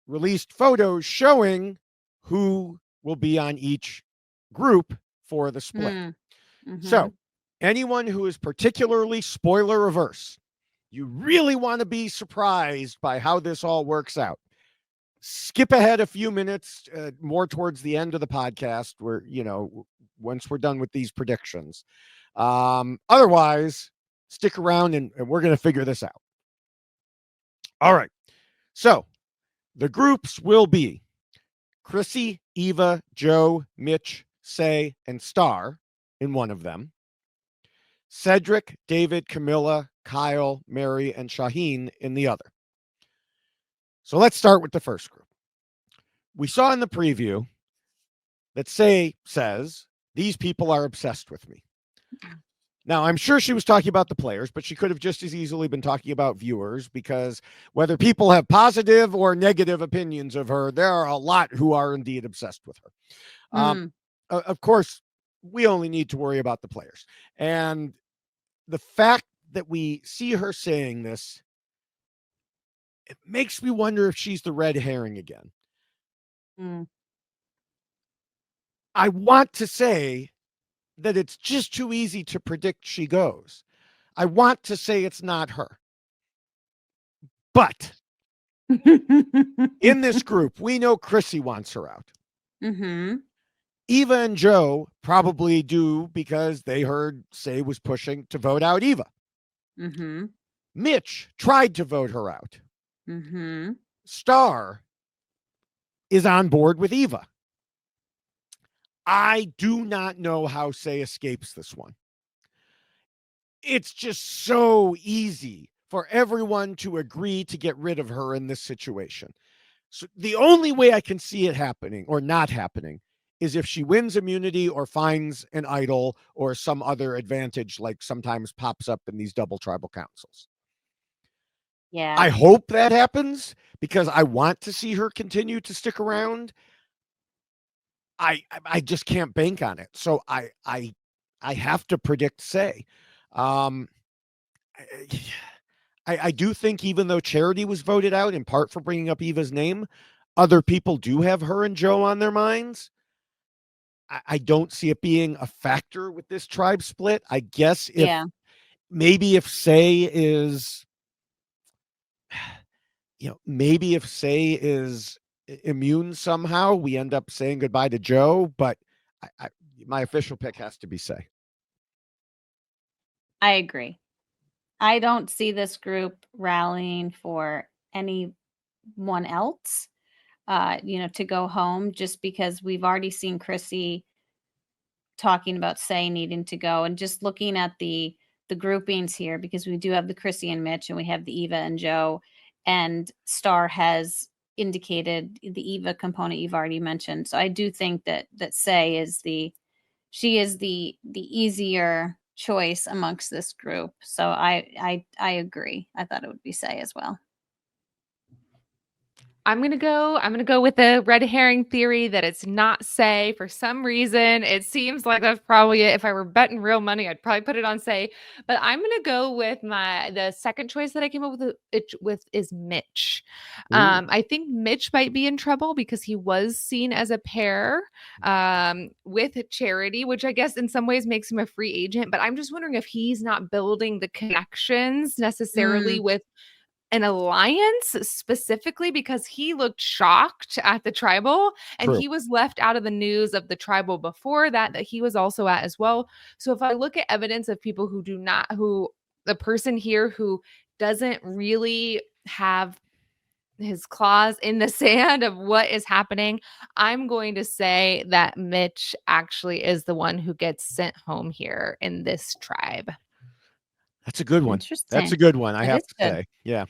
released photos showing who will be on each group for the split. Mm-hmm. So, anyone who is particularly spoiler averse, you really want to be surprised by how this all works out. Skip ahead a few minutes more towards the end of the podcast where, once we're done with these predictions. Otherwise, stick around and we're going to figure this out. All right. So, the groups will be Chrissy, Eva, Joe, Mitch, Say, and Star in one of them. Cedric, David, Camilla, Kyle, Mary, and Shaheen in the other. So let's start with the first group. We saw in the preview that Say says, these people are obsessed with me. Now, I'm sure she was talking about the players, but she could have just as easily been talking about viewers, because whether people have positive or negative opinions of her, there are a lot who are indeed obsessed with her. Of course, we only need to worry about the players. And the fact that we see her saying this, it makes me wonder if she's the red herring again. I want to say that it's just too easy to predict she goes. I want to say it's not her. But in this group, we know Chrissy wants her out. Eva and Joe probably do because they heard Say was pushing to vote out Eva. Mitch tried to vote her out. Star is on board with Eva. I do not know how Say escapes this one. It's just so easy for everyone to agree to get rid of her in this situation. So the only way I can see it happening or not happening is if she wins immunity or finds an idol or some other advantage like sometimes pops up in these double tribal councils. Yeah. I hope that happens because I want to see her continue to stick around. I just can't bank on it. So I I have to predict Say. Um, I do think even though Charity was voted out in part for bringing up Eva's name, other people do have her and Joe on their minds. I don't see it being a factor with this tribe split. I guess Yeah. if Say is, maybe if Say is immune somehow, we end up saying goodbye to Joe. But my official pick has to be Say. I agree. I don't see this group rallying for anyone else, to go home, just because we've already seen Chrissy talking about Say needing to go, and just looking at the groupings here, because we do have the Chrissy and Mitch, and we have the Eva and Joe, and Star has indicated the Eva component you've already mentioned. So I do think that Say is the easier choice amongst this group. So I agree. I thought it would be Say as well. I'm gonna go with the red herring theory that it's not Say. For some reason, it seems like that's probably it. If I were betting real money, I'd probably put it on Say. But I'm gonna go with the second choice that I came up with is Mitch. Ooh. I think Mitch might be in trouble because he was seen as a pair with Charity, which I guess in some ways makes him a free agent. But I'm just wondering if he's not building the connections necessarily Mm, with an alliance, specifically because he looked shocked at the tribal, and True. he was left out of the news of the tribal before that he was also at as well. So if I look at evidence of people who the person here who doesn't really have his claws in the sand of what is happening, I'm going to say that Mitch actually is the one who gets sent home here in this tribe. That's a good one. That's a interesting. good one, I That have is to good. say. Yeah.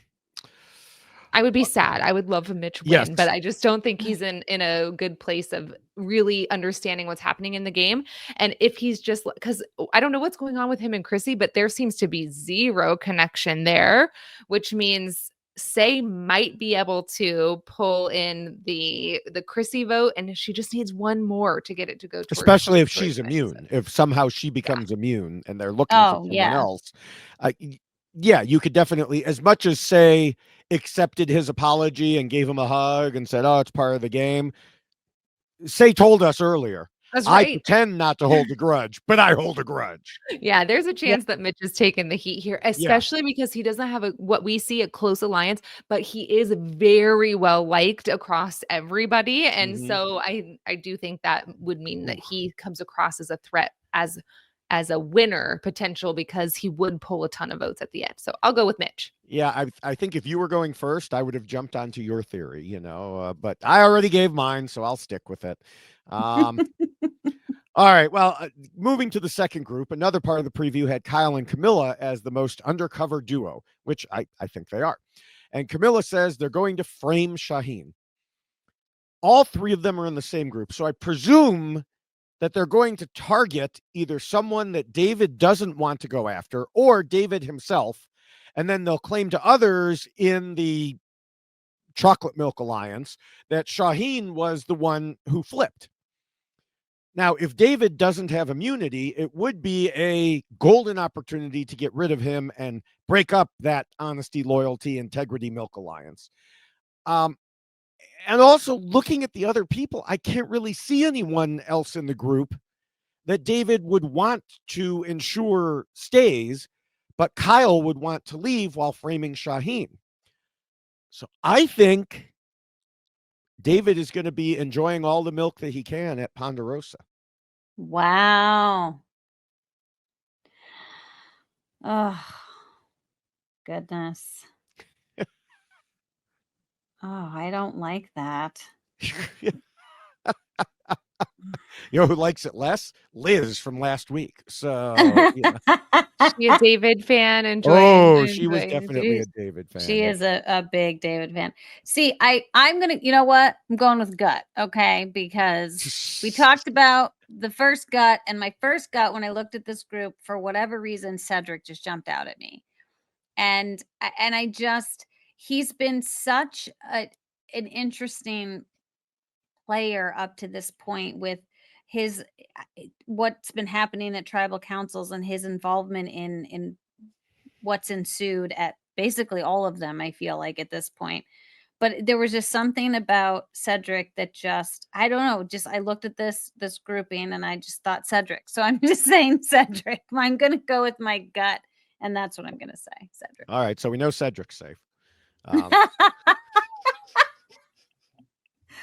I would be sad. I would love a Mitch Yes. win, but I just don't think he's in a good place of really understanding what's happening in the game. And if he's just because I don't know what's going on with him and Chrissy, but there seems to be zero connection there, which means Say might be able to pull in the Chrissy vote, and she just needs one more to get it to go Especially if towards she's Mitch. So, immune. If somehow she yeah. becomes immune and they're looking for Oh, someone yeah. else, yeah, you could definitely, as much as Say accepted his apology and gave him a hug and said, "Oh, it's part of the game." Say told us earlier, That's "I right. pretend not to hold a grudge, but I hold a grudge." Yeah, there's a Yeah. chance that Mitch is taking the heat here, Yeah. especially because he doesn't have what we see a close alliance, but he is very well liked across everybody. And Mhm. so I do think that would mean that Ooh. he comes across as a threat as a winner potential because he would pull a ton of votes at the end. So I'll go with Mitch. Yeah, I think if you were going first, I would have jumped onto your theory, but I already gave mine, so I'll stick with it. Um, all right. Well, moving to the second group, another part of the preview had Kyle and Camilla as the most undercover duo, which I think they are. And Camilla says they're going to frame Shaheen. All three of them are in the same group. So I presume that they're going to target either someone that David doesn't want to go after or David himself. And then they'll claim to others in the Chocolate Milk Alliance that Shaheen was the one who flipped. Now, if David doesn't have immunity, it would be a golden opportunity to get rid of him and break up that honesty, loyalty, integrity milk alliance. Um, and also looking at the other people, I can't really see anyone else in the group that David would want to ensure stays, but Kyle would want to leave while framing Shaheen. So I think David is going to be enjoying all the milk that he can at Ponderosa. Wow. Oh, goodness. Oh, I don't like that. You know who likes it less? Liz from last week. So, She a David fan, Oh, she was enjoying definitely She's a David fan. She Yeah. is a big David fan. See, I'm gonna, you know what? I'm going with gut, okay? Because we talked about the first gut, and my first gut when I looked at this group, for whatever reason, Cedric just jumped out at me. And I just he's been such an interesting player up to this point with his what's been happening at tribal councils and his involvement in what's ensued at basically all of them, I feel like at this point. But there was just something about Cedric that just, I don't know, just I looked at this grouping and I just thought Cedric. So I'm just saying Cedric. I'm going to go with my gut, and that's what I'm going to say, Cedric. All right, so we know Cedric's safe.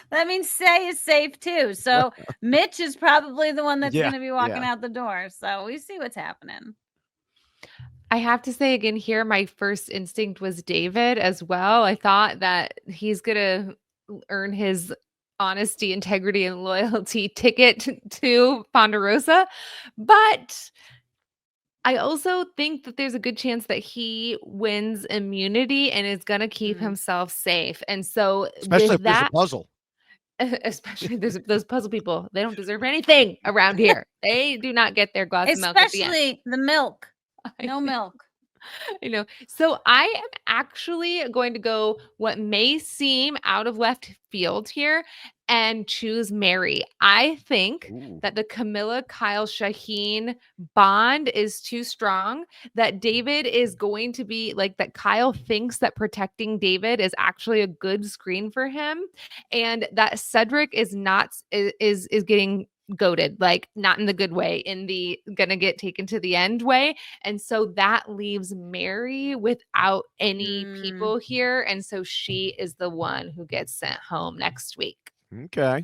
That means Say is safe too. So Mitch is probably the one that's Yeah, going to be walking yeah. out the door. So we see what's happening. I have to say again here, my first instinct was David as well. I thought that he's going to earn his honesty, integrity, and loyalty ticket to Ponderosa. But I also think that there's a good chance that he wins immunity and is going to keep himself safe. And so Especially with if there's a that, puzzle. especially those puzzle people, they don't deserve anything around here. They do not get their glass of milk at the end. Especially the milk. I No know. milk. So I am actually going to go what may seem out of left field here and choose Mary. I think Ooh. that the Camilla Kyle Shaheen bond is too strong, that David is going to be like that. Kyle thinks that protecting David is actually a good screen for him, and that Cedric is not is getting goaded, like not in the good way, in the gonna get taken to the end way. And so that leaves Mary without any people here. And so she is the one who gets sent home next week. Okay.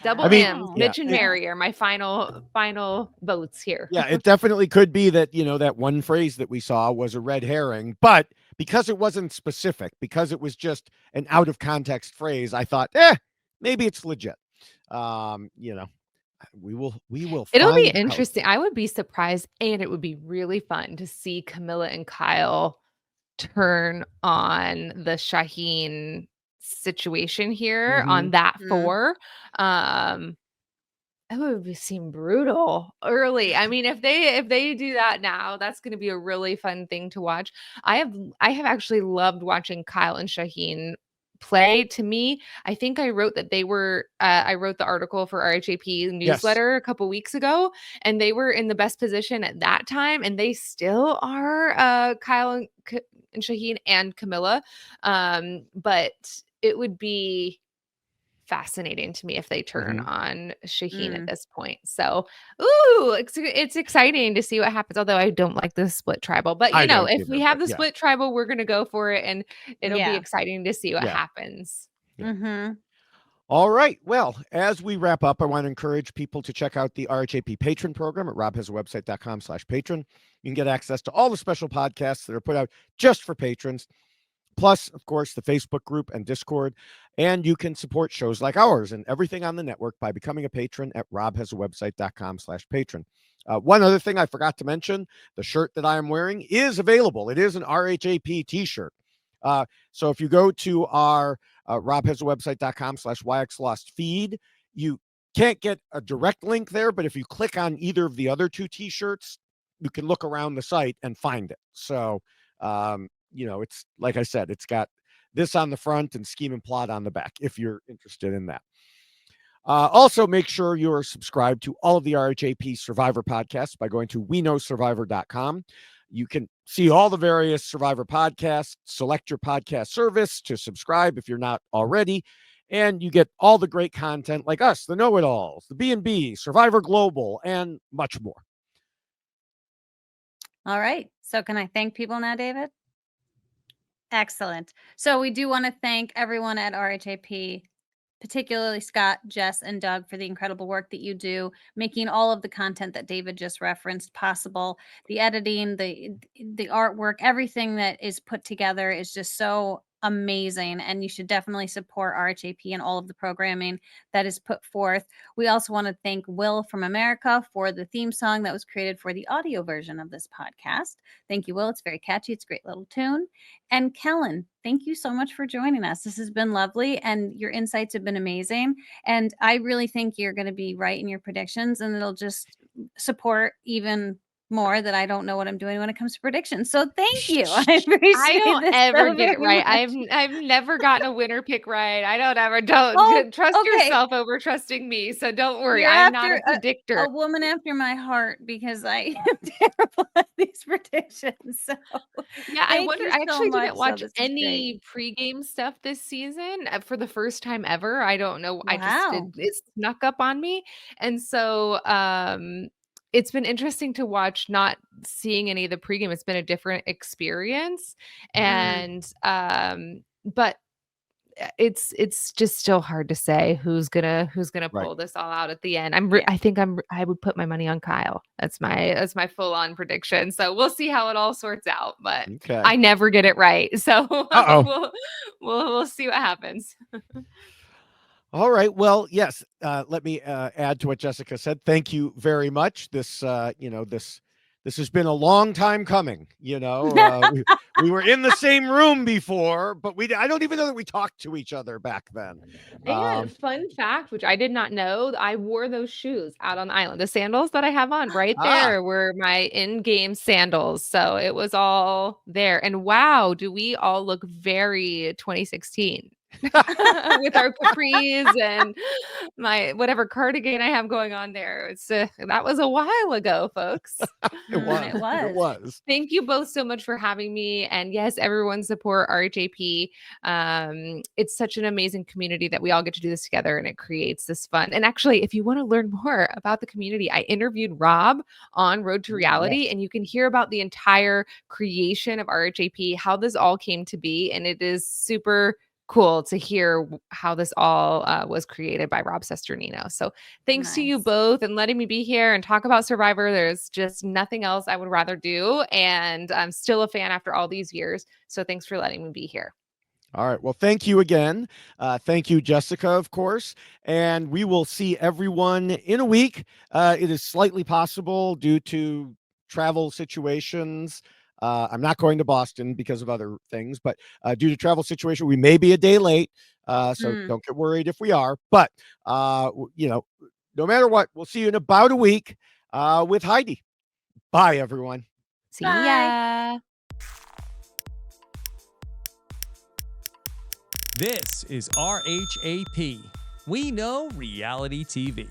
Double I mean, M's. yeah, Mitch and Mary are my final votes here. Yeah, it definitely could be that, that one phrase that we saw was a red herring, but because it wasn't specific, because it was just an out of context phrase, I thought, maybe it's legit. We will It'll be find out. interesting. I would be surprised, and it would be really fun to see Camilla and Kyle turn on the Shaheen situation here on that 4. That would seem brutal early. I mean, if they do that now, that's going to be a really fun thing to watch. I have actually loved watching Kyle and Shaheen play. To me, I think I wrote that they were I wrote the article for RHAP newsletter a couple weeks ago, and they were in the best position at that time, and they still are, Kyle and Shaheen and Camilla. But it would be fascinating to me if they turn on Shaheen at this point. So, it's exciting to see what happens. Although I don't like the split tribal, but if we have the split tribal, we're gonna go for it, and it'll be exciting to see what happens. All right. Well, as we wrap up, I want to encourage people to check out the RHAP patron program at robhasawebsite.com/patron. You can get access to all the special podcasts that are put out just for patrons. Plus, of course, the Facebook group and Discord. And you can support shows like ours and everything on the network by becoming a patron at robhasawebsite.com/patron. One other thing I forgot to mention, the shirt that I am wearing is available. It is an RHAP t-shirt. So if you go to our robhasawebsite.com/yxlost feed, you can't get a direct link there, but if you click on either of the other 2 t-shirts, you can look around the site and find it. So, it's like I said, it's got this on the front and Scheme and Plot on the back, if you're interested in that. Also, make sure you're subscribed to all of the RHAP Survivor podcasts by going to weknowsurvivor.com. You can see all the various Survivor podcasts, select your podcast service to subscribe if you're not already, and you get all the great content like us, the Know-It-Alls, the B&B, Survivor Global, and much more. All right. So can I thank people now, David? Excellent. So we do want to thank everyone at RHAP, particularly Scott, Jess, and Doug, for the incredible work that you do, making all of the content that David just referenced possible. The editing, the artwork, everything that is put together is just so amazing, and you should definitely support RHAP and all of the programming that is put forth. We also want to thank Will from America for the theme song that was created for the audio version of this podcast. Thank you, Will. It's very catchy. It's a great little tune. And Kellen, thank you so much for joining us. This has been lovely, and your insights have been amazing. And I really think you're going to be right in your predictions, and it'll just support even more that I don't know what I'm doing when it comes to predictions. So thank you. I appreciate I don't this ever so get it very right. much. I've never gotten a winner pick right. I don't ever Oh, trust okay. yourself over trusting me. So don't worry. You're I'm not after a predictor. a woman after my heart because I am terrible at these predictions. So Yeah, I thank wonder. you I so actually much. didn't So watch this is great. any pregame stuff this season for the first time ever. I don't know. I just Wow. it snuck up on me, and so it's been interesting to watch. Not seeing any of the pregame, it's been a different experience, Mm, and but it's just still hard to say who's gonna Right. pull this all out at the end. yeah. I would put my money on Kyle. That's my full on prediction. So we'll see how it all sorts out. But Okay. I never get it right. So Uh-oh. we'll see what happens. All right. Well, yes. Let me add to what Jessica said. Thank you very much. This has been a long time coming. We were in the same room before, but I don't even know that we talked to each other back then. And fun fact, which I did not know, I wore those shoes out on the island. The sandals that I have on right Ah, there were my in-game sandals. So it was all there. And wow, do we all look very 2016 with our capris and my whatever cardigan I have going on there. That was a while ago, folks. it was. It It was. was. Thank you both so much for having me. And yes, everyone support RHAP. It's such an amazing community that we all get to do this together and it creates this fun. And actually, if you want to learn more about the community, I interviewed Rob on Road to Ooh, Reality, yes. and you can hear about the entire creation of RHAP, how this all came to be. And it is super cool to hear how this all was created by Rob Sesternino. So thanks to you Nice. both and letting me be here and talk about Survivor. There's just nothing else I would rather do. And I'm still a fan after all these years. So thanks for letting me be here. All right. Well, thank you again. Thank you, Jessica, of course. And we will see everyone in a week. It is slightly possible due to travel situations. I'm not going to Boston because of other things, but due to travel situation, we may be a day late. So Mm. don't get worried if we are. But, no matter what, we'll see you in about a week with Heidi. Bye, everyone. See Bye. ya. This is RHAP. We know reality TV.